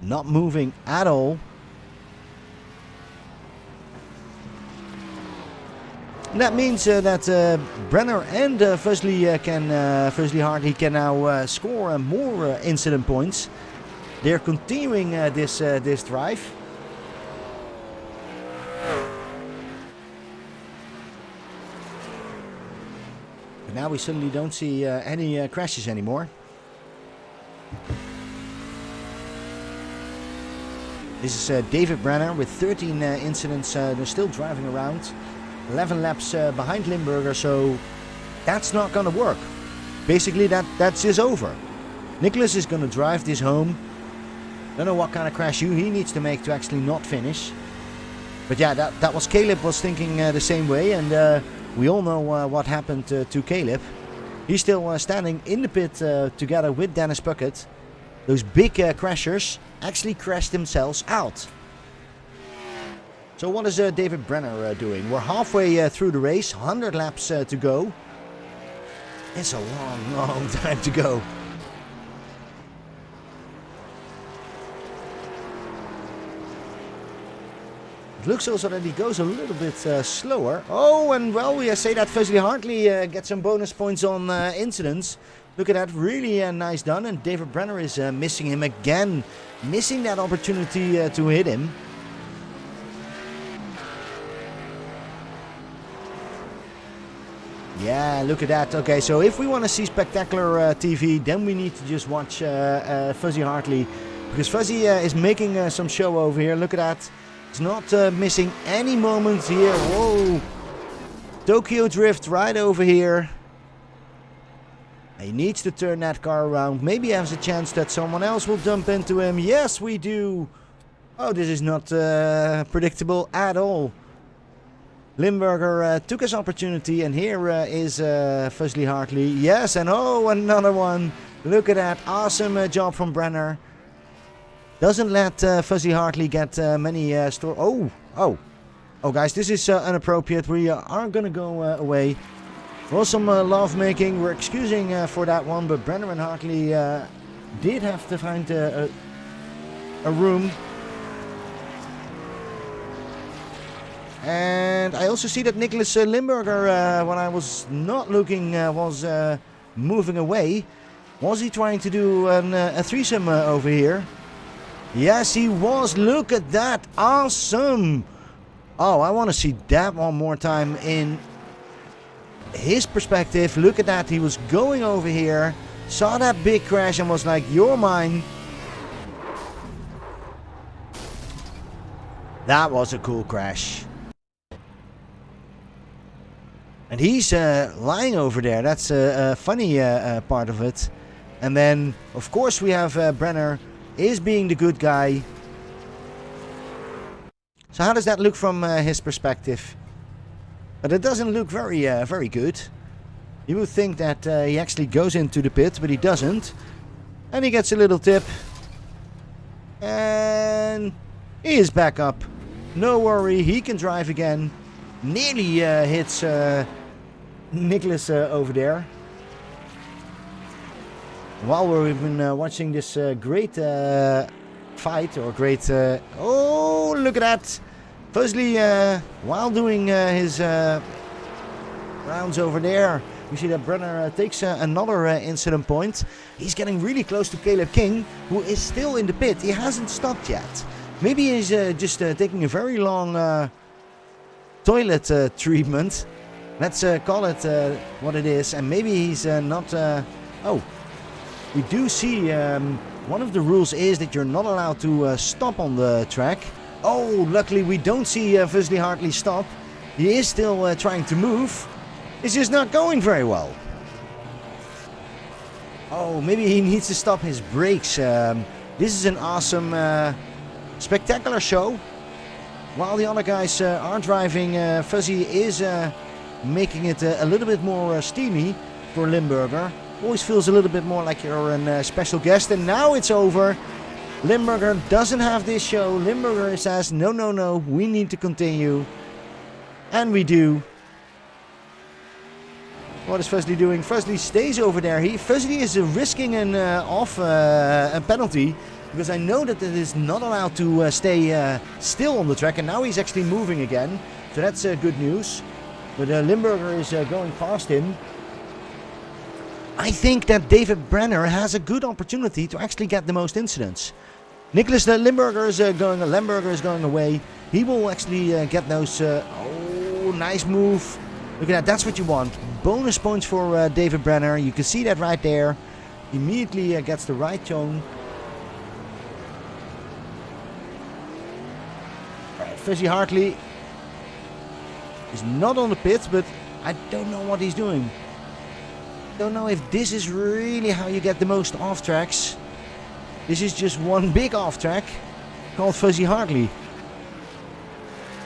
Not moving at all. And that means that Brenner and Hartley can now score more incident points. They're continuing this drive. Now we suddenly don't see any crashes anymore. This is David Brenner with 13 incidents. They're still driving around. 11 laps behind Limberger, so that's not going to work. Basically, that's just over. Nicholas is going to drive this home. Don't know what kind of crash he needs to make to actually not finish. But yeah, that was Caleb was thinking the same way, and we all know what happened to Caleb. He's still standing in the pit together with Dennis Puckett. Those big crashers actually crashed themselves out. So what is David Brenner doing? We're halfway through the race, 100 laps to go. It's a long, long time to go. It looks also that he goes a little bit slower. Oh, and well, we say that Fuzzy Hartley gets some bonus points on incidents. Look at that, really nice done. And David Brenner is missing him again. Missing that opportunity to hit him. Yeah, look at that. Okay, so if we want to see spectacular TV, then we need to just watch Fuzzy Hartley. Because Fuzzy is making some show over here. Look at that. He's not missing any moments here. Whoa. Tokyo Drift right over here. He needs to turn that car around. Maybe he has a chance that someone else will dump into him. Yes, we do. Oh, this is not predictable at all. Limberger took his opportunity, and here is Fuzzy Hartley. Yes, and oh, another one. Look at that. Awesome job from Brenner. Doesn't let Fuzzy Hartley get many Oh, guys, this is inappropriate. We are going to go away. For some love making. We're excusing for that one, but Brenner and Hartley did have to find a room. And I also see that Nicholas Limberger, when I was not looking, was moving away. Was he trying to do a threesome over here? Yes, he was. Look at that. Awesome. Oh, I want to see that one more time in his perspective. Look at that. He was going over here, saw that big crash and was like, you're mine. That was a cool crash. And he's lying over there. That's a funny part of it. And then, of course, we have Brenner is being the good guy. So how does that look from his perspective? But it doesn't look very good. You would think that he actually goes into the pit, but he doesn't. And he gets a little tip. And he is back up. No worry, he can drive again. Nearly hits Nicholas over there. While we've been watching this great fight, or great... oh, look at that! Fuzzy, while doing his rounds over there, we see that Brenner takes another incident point. He's getting really close to Caleb King, who is still in the pit. He hasn't stopped yet. Maybe he's just taking a very long toilet treatment. Let's call it what it is. And maybe he's not... oh, we do see one of the rules is that you're not allowed to stop on the track. Oh, luckily we don't see Fuzzy Hartley stop. He is still trying to move. It's just not going very well. Oh, maybe he needs to stop his brakes. This is an awesome, spectacular show. While the other guys are driving, Fuzzy is making it a little bit more steamy for Limberger. Always feels a little bit more like you're a special guest. And now it's over. Limberger doesn't have this show. Limberger says, no, no, no, we need to continue. And we do. What is Fuzzy doing? Fuzzy stays over there. Fuzzy is risking an a penalty. Because I know that it is not allowed to stay still on the track. And now he's actually moving again. So that's good news. But Limberger is going past him. I think that David Brenner has a good opportunity to actually get the most incidents. Nicholas Limberger is going away. He will actually get those... oh, nice move. Look at that. That's what you want. Bonus points for David Brenner. You can see that right there. Immediately gets the right tone. Right, Fuzzy Hartley is not on the pit, but I don't know what he's doing. Don't know if this is really how you get the most off tracks. This is just one big off track called Fuzzy Hartley.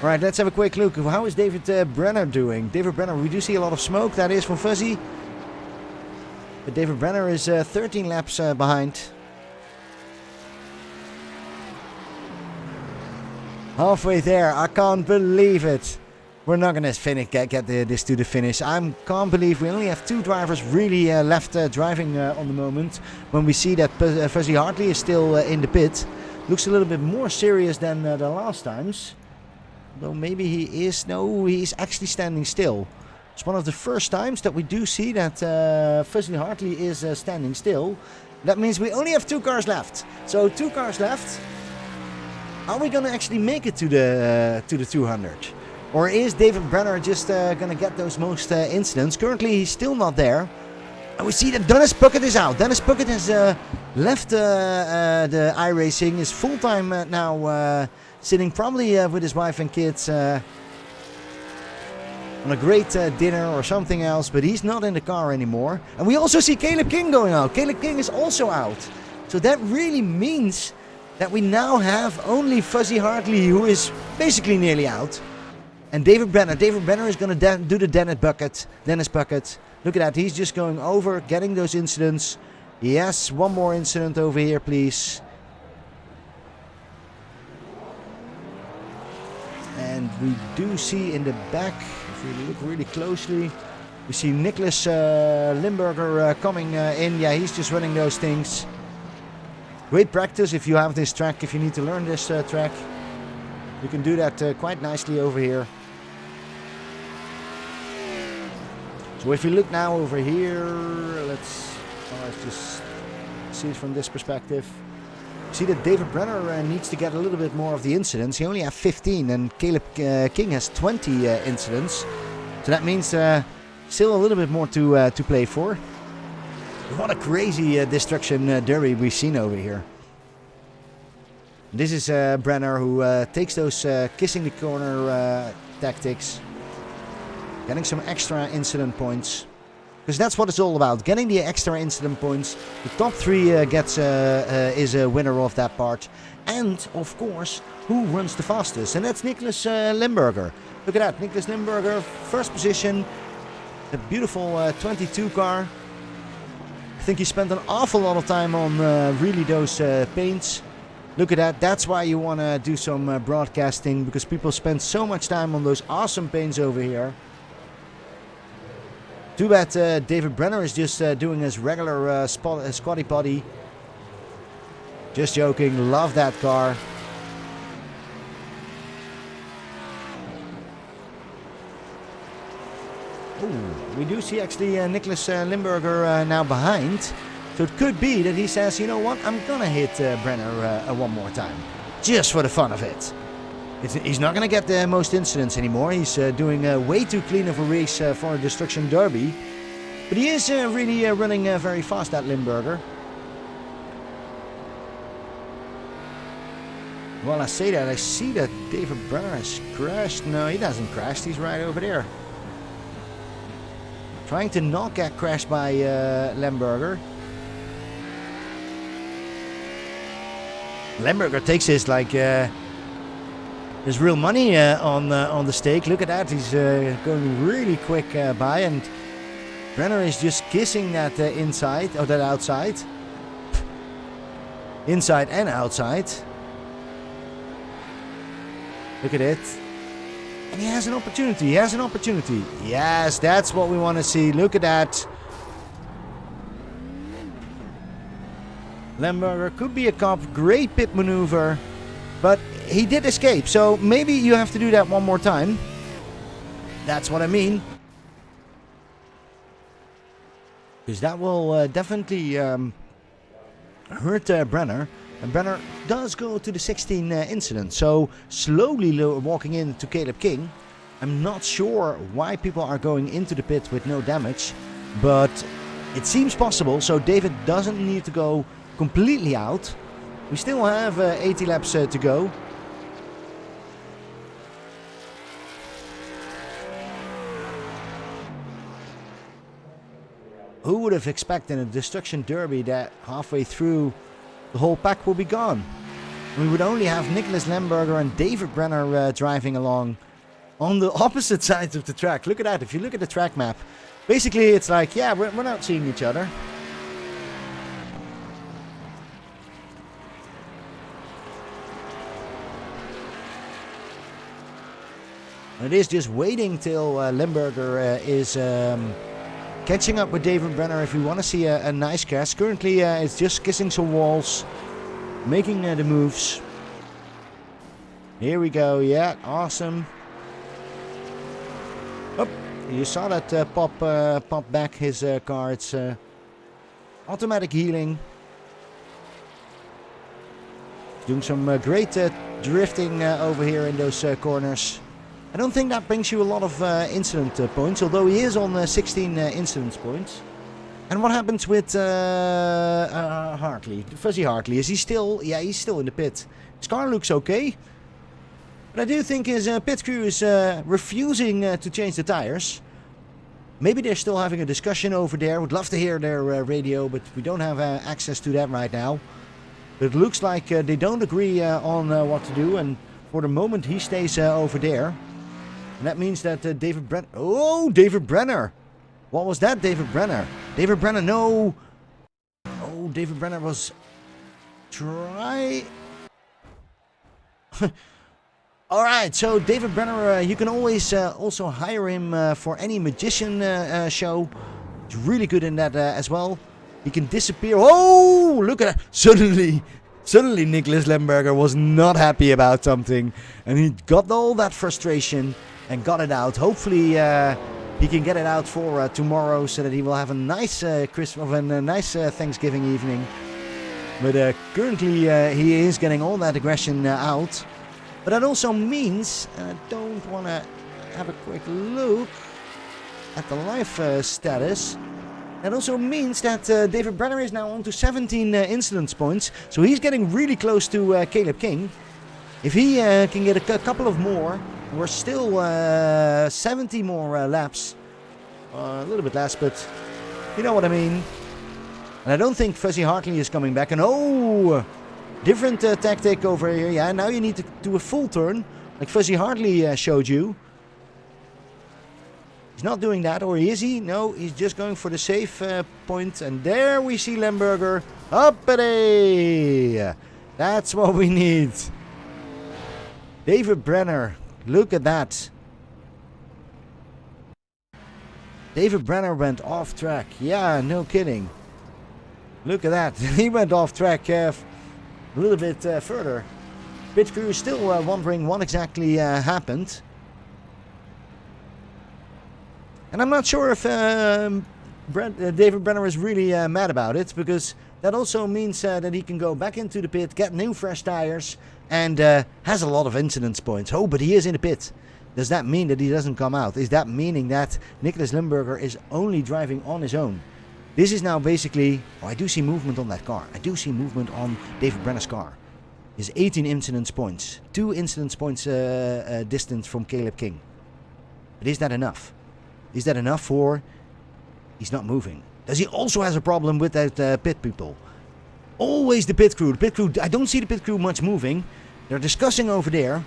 Alright, let's have a quick look. How is David Brenner doing? David Brenner, we do see a lot of smoke. That is from Fuzzy. But David Brenner is 13 laps behind. Halfway there. I can't believe it. We're not going to get this to the finish. I can't believe we only have two drivers really left driving on the moment. When we see that Fuzzy Hartley is still in the pit. Looks a little bit more serious than the last times. Though maybe he is. No, he's actually standing still. It's one of the first times that we do see that Fuzzy Hartley is standing still. That means we only have 2 cars left. So 2 cars left. Are we going to actually make it to the 200? Or is David Brenner just going to get those most incidents? Currently, he's still not there. And we see that Dennis Puckett is out. Dennis Puckett has left the iRacing. Is full-time now sitting probably with his wife and kids on a great dinner or something else. But he's not in the car anymore. And we also see Caleb King going out. Caleb King is also out. So that really means that we now have only Fuzzy Hartley, who is basically nearly out. And David Brenner. David Brenner is going to do the Dennis Puckett. Look at that. He's just going over, getting those incidents. Yes, one more incident over here, please. And we do see in the back, if we look really closely, we see Nicholas Limberger coming in. Yeah, he's just running those things. Great practice if you have this track, if you need to learn this track. You can do that quite nicely over here. So if you look now over here, let's just see it from this perspective. See that David Brenner needs to get a little bit more of the incidents. He only has 15 and Caleb King has 20 incidents. So that means still a little bit more to play for. What a crazy destruction derby we've seen over here. This is Brenner who takes those kissing the corner tactics. Getting some extra incident points. Because that's what it's all about. Getting the extra incident points. The top 3 is a winner of that part. And, of course, who runs the fastest? And that's Nicholas Limberger. Look at that. Nicholas Limberger, first position. A beautiful 22 car. I think he spent an awful lot of time on really those paints. Look at that. That's why you want to do some broadcasting. Because people spend so much time on those awesome paints over here. Too bad David Brenner is just doing his regular squatty potty. Just joking. Love that car. Ooh, we do see actually Nicholas Limberger now behind. So it could be that he says, you know what, I'm going to hit Brenner one more time. Just for the fun of it. He's not going to get the most incidents anymore. He's doing way too clean of a race for a Destruction Derby. But he is really running very fast, that Limberger. While I say that, I see that David Brenner has crashed. No, he hasn't crashed. He's right over there. Trying to not get crashed by Limberger. Limberger takes his like... There's real money on the stake. Look at that. He's going really quick by, and Brenner is just kissing that inside or that outside. Inside and outside. Look at it. And he has an opportunity. He has an opportunity. Yes, that's what we want to see. Look at that. Limberger could be a cop. Great pit maneuver. But he did escape, so maybe you have to do that one more time. That's what I mean. Because that will definitely hurt Brenner. And Brenner does go to the 16 incident. So slowly walking into Caleb King. I'm not sure why people are going into the pit with no damage. But it seems possible, so David doesn't need to go completely out. We still have 80 laps to go. Who would have expected in a Destruction Derby that halfway through the whole pack will be gone? We would only have Nicholas Limberger and David Brenner driving along on the opposite sides of the track. Look at that. If you look at the track map, basically it's like, yeah, we're not seeing each other. It is just waiting till Limberger is catching up with David Brenner if we want to see a nice crash. Currently it's just kissing some walls, making the moves. Here we go. Yeah, awesome. Oh, you saw that pop back his car. It's automatic healing. Doing some great drifting over here in those corners. I don't think that brings you a lot of incident points, although he is on 16 incident points. And what happens with Hartley? Fuzzy Hartley, is he still? Yeah, he's still in the pit. His car looks okay. But I do think his pit crew is refusing to change the tires. Maybe they're still having a discussion over there. Would love to hear their radio, but we don't have access to that right now. It looks like they don't agree on what to do, and for the moment he stays over there. And that means that David Brenner... Oh, David Brenner! What was that, David Brenner? David Brenner, no! Oh, David Brenner was... Try... Alright, so David Brenner, you can always also hire him for any magician show. He's really good in that as well. He can disappear. Oh, look at that. Suddenly Nicholas Limberger was not happy about something. And he got all that frustration and got it out. Hopefully he can get it out for tomorrow so that he will have a nice Christmas and a nice Thanksgiving evening. But currently he is getting all that aggression out. But that also means, and I don't want to have a quick look at the life status. That also means that David Brenner is now on to 17 incidence points. So he's getting really close to Caleb King. If he can get a couple of more, we're still 70 more laps. A little bit less, but you know what I mean. And I don't think Fuzzy Hartley is coming back. And oh, different tactic over here. Yeah, now you need to do a full turn, like Fuzzy Hartley showed you. He's not doing that, or is he? No, he's just going for the safe point. And there we see Limberger. Uppity! That's what we need. David Brenner, look at that. David Brenner went off track. Yeah, no kidding. Look at that. He went off track a little bit further. Pit crew is still wondering what exactly happened. And I'm not sure if David Brenner is really mad about it, because that also means that he can go back into the pit, get new fresh tires, and has a lot of incidence points. Oh, but he is in the pit. Does that mean that he doesn't come out? Is that meaning that Nicholas Limberger is only driving on his own? This is now basically... Oh, I do see movement on that car. I do see movement on David Brenner's car. He's 18 incidence points. 2 incidence points distance from Caleb King. But is that enough? Is that enough for... He's not moving. Does he also has a problem with that pit people? Always the pit crew. The pit crew... I don't see the pit crew much moving. They're discussing over there.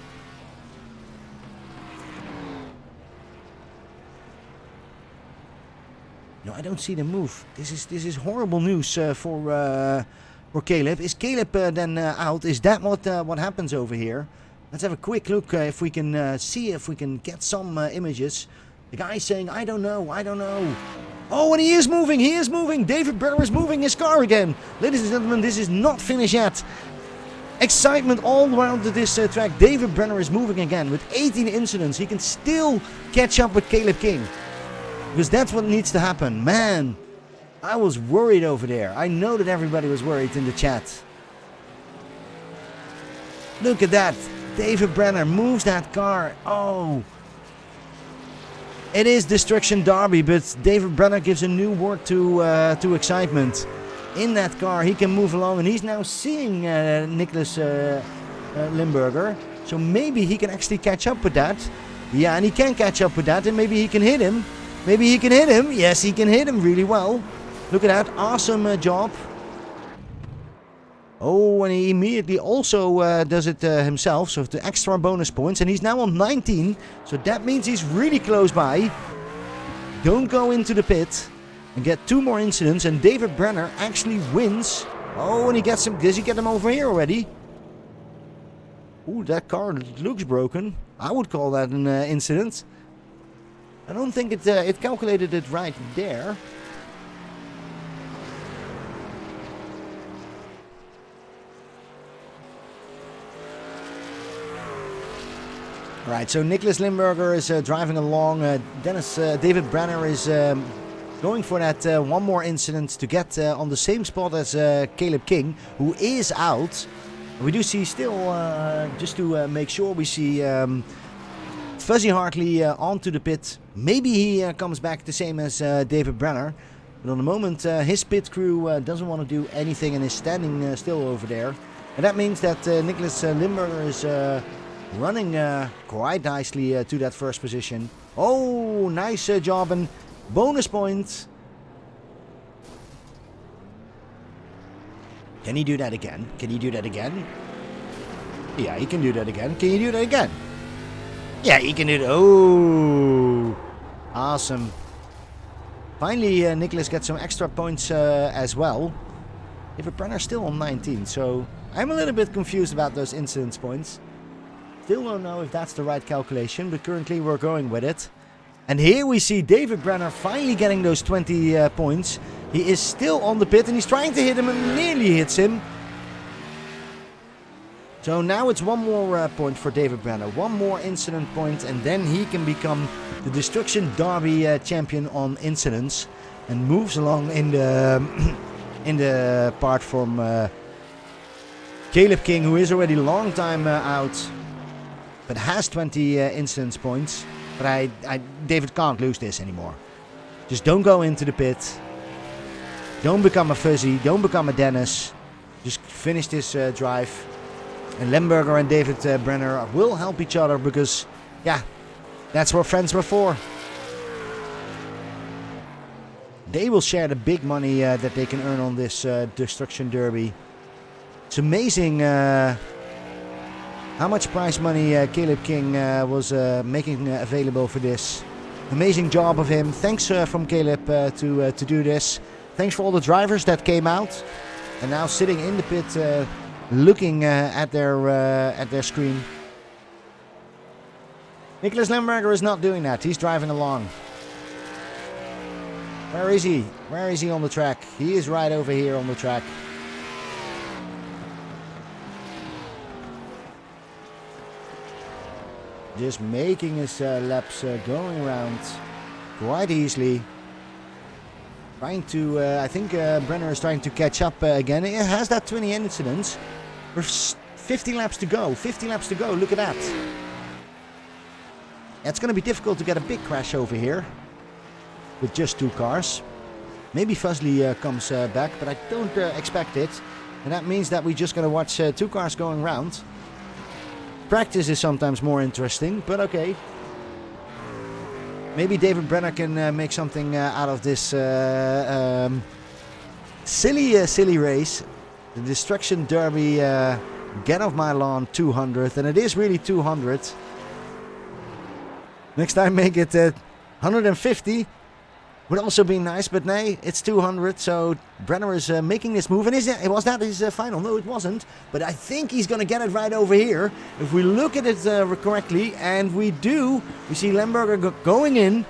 No, I don't see them move. This is horrible news for Caleb. Is Caleb then out? Is that what happens over here? Let's have a quick look if we can see if we can get some images. The guy's saying, I don't know. Oh, and he is moving. David Brenner is moving his car again. Ladies and gentlemen, this is not finished yet. Excitement all around this track. David Brenner is moving again with 18 incidents. He can still catch up with Caleb King. Because that's what needs to happen. Man, I was worried over there. I know that everybody was worried in the chat. Look at that. David Brenner moves that car. Oh. It is Destruction Derby, but David Brenner gives a new word to excitement. In that car, he can move along, and he's now seeing Nicholas Limberger. So maybe he can actually catch up with that. Yeah, and he can catch up with that, and maybe he can hit him. Yes, he can hit him really well. Look at that. Awesome job. Oh, and he immediately also does it himself. So the extra bonus points. And he's now on 19. So that means he's really close by. Don't go into the pit. And get 2 more incidents. And David Brenner actually wins. Oh, and he gets him. Does he get him over here already? Ooh, that car looks broken. I would call that an incident. I don't think it calculated it right there. Right, so Nicholas Limberger is driving along. David Brenner is going for that one more incident to get on the same spot as Caleb King, who is out. We do see still, just to make sure, we see Fuzzy Hartley onto the pit. Maybe he comes back the same as David Brenner. But on the moment, his pit crew doesn't want to do anything and is standing still over there. And that means that Nicholas Limberger is running quite nicely to that first position. Oh, nice job and bonus point. Can he do that again? Can he do that again? Yeah, he can do that again. Can you do that again? Yeah, he can do that. Oh, awesome. Finally, Nicholas gets some extra points as well. David Brenner still on 19, so I'm a little bit confused about those incidence points. Still don't know if that's the right calculation, but currently we're going with it. And here we see David Brenner finally getting those 20 points. He is still on the pit and he's trying to hit him and nearly hits him. So now it's one more point for David Brenner. One more incident point and then he can become the Destruction Derby champion on incidents. And moves along in the part from Caleb King, who is already a long time out. But has 20 incidence points. But David can't lose this anymore. Just don't go into the pit. Don't become a Fuzzy. Don't become a Dennis. Just finish this drive. And Limberger and David Brenner will help each other because, yeah, that's what friends were for. They will share the big money that they can earn on this Destruction Derby. It's amazing how much prize money Caleb King was making available for this. Amazing job of him. Thanks from Caleb to do this. Thanks for all the drivers that came out and now sitting in the pit, looking at their screen. Nicholas Limberger is not doing that. He's driving along. Where is he? Where is he on the track? He is right over here on the track. Just making his laps going around quite easily. Trying to, I think Brenner is trying to catch up again. It has that 20 incidents. There's 50 laps to go. 50 laps to go. Look at that. It's going to be difficult to get a big crash over here with just two cars. Maybe Fuzzly comes back, but I don't expect it. And that means that we're just going to watch two cars going around. Practice is sometimes more interesting, but okay. Maybe David Brenner can make something out of this silly race. The Destruction Derby Get Off My Lawn 200, and it is really 200. Next time make it 150. Would also be nice, but nay, it's 200, so Brenner is making this move. And was that his final? No, it wasn't. But I think he's going to get it right over here. If we look at it correctly, and we do, we see Limberger going in.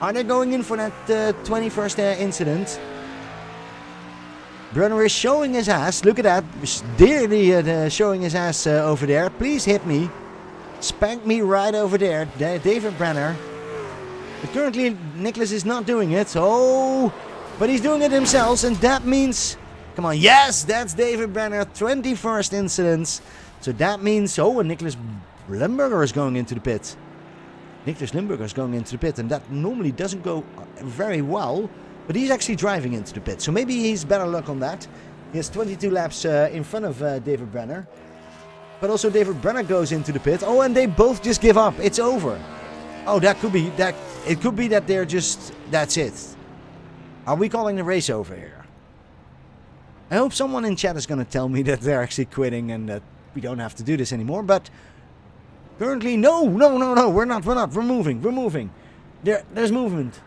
Are they going in for that 21st incident? Brenner is showing his ass. Look at that. Dearly showing his ass over there. Please hit me. Spank me right over there. David Brenner. But currently, Nicholas is not doing it. Oh, but he's doing it himself. And that means, come on, yes, that's David Brenner, 21st incidents. So that means, oh, and Nicholas Limberger is going into the pit. Nicholas Limberger is going into the pit. And that normally doesn't go very well. But he's actually driving into the pit. So maybe he's better luck on that. He has 22 laps in front of David Brenner. But also David Brenner goes into the pit. Oh, and they both just give up. It's over. Oh, that could be that. It could be that they're just, that's it. Are we calling the race over here? I hope someone in chat is going to tell me that they're actually quitting and that we don't have to do this anymore. But currently, no, we're not. We're moving. There's movement.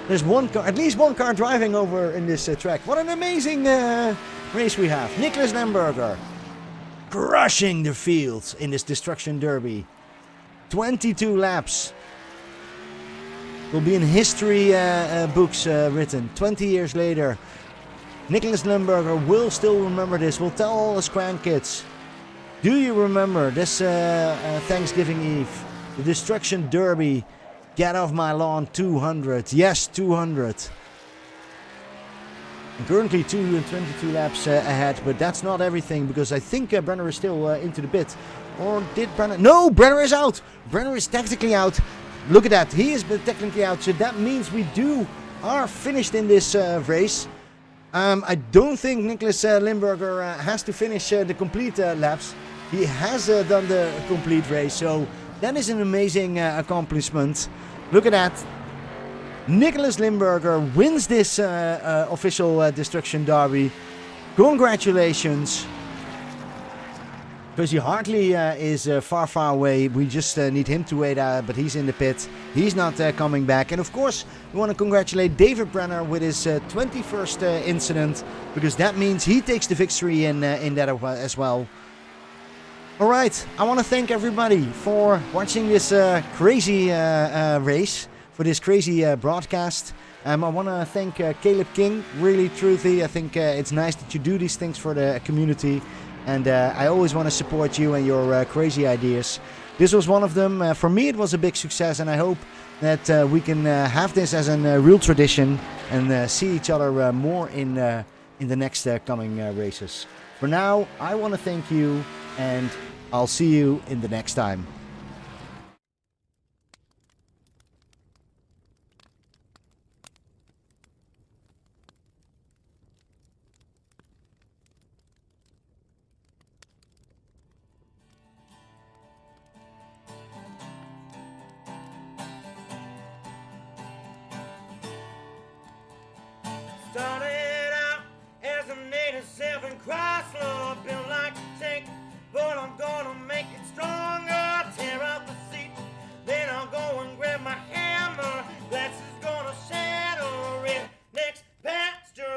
There's one car, at least one car driving over in this track. What an amazing race we have. Nicholas Limberger crushing the field in this Destruction Derby. 22 laps. Will be in history books written 20 years later. Nicholas Limberger will still remember this. Will tell all his grandkids. Do you remember this Thanksgiving Eve? The Destruction Derby. Get off my lawn 200. Yes, 200. And currently 22 laps ahead, but that's not everything because I think Brenner is still into the pit. Or did Brenner? No, Brenner is out. Brenner is technically out. Look at that. He is technically out. So that means we are finished in this race. I don't think Nicholas Limberger has to finish the complete laps. He has done the complete race. So that is an amazing accomplishment. Look at that. Nicholas Limberger wins this official Destruction Derby. Congratulations. Because he hardly is far away. We just need him to wait, but he's in the pit. He's not coming back. And of course, we want to congratulate David Brenner with his 21st incident. Because that means he takes the victory in that as well. Alright, I want to thank everybody for watching this crazy race. For this crazy broadcast. I want to thank Caleb King, really truly. I think it's nice that you do these things for the community. And I always want to support you and your crazy ideas. This was one of them. For me, it was a big success. And I hope that we can have this as a real tradition. And see each other more in the next coming races. For now, I want to thank you. And I'll see you in the next time. Started out as an 87 Chrysler, built like a tank, but I'm gonna make it stronger. Tear out the seat, then I'll go and grab my hammer. Glass is gonna shatter in next pasture.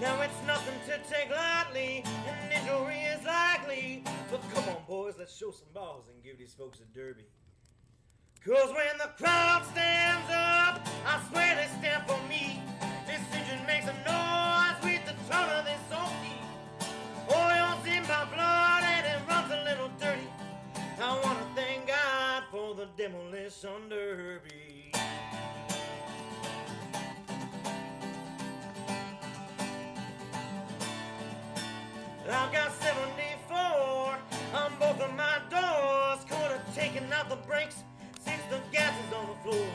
Now it's nothing to take lightly, an injury is likely. But come on, boys, let's show some balls and give these folks a derby. Cause when the crowd stands up, I swear they stand for me. This engine makes a noise with the turn of this OP. Oil's in my blood and it runs a little dirty. I wanna thank God for the demolition derby. I've got 74 on both of my doors. Could have taken out the brakes since the gas is on the floor.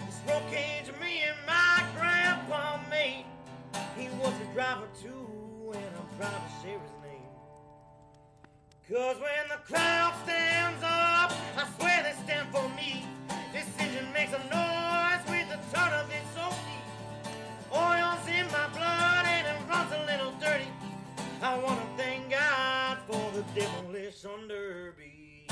This roll cage me and my grandpa made. He was a driver too, and I'm proud to share his name. Cause when the crowd stands up, I swear they stand for me. This engine makes a noise with the turn of this OP. Oil's in my blood and it runs a little dirty. I want to thank God for the demolition derby.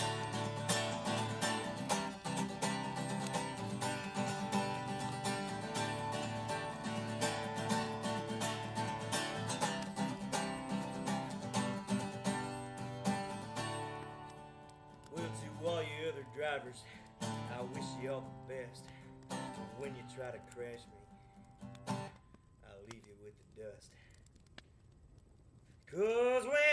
Well, to all you other drivers, I wish you all the best. But when you try to crash me, I'll leave you with the dust. 'Cause when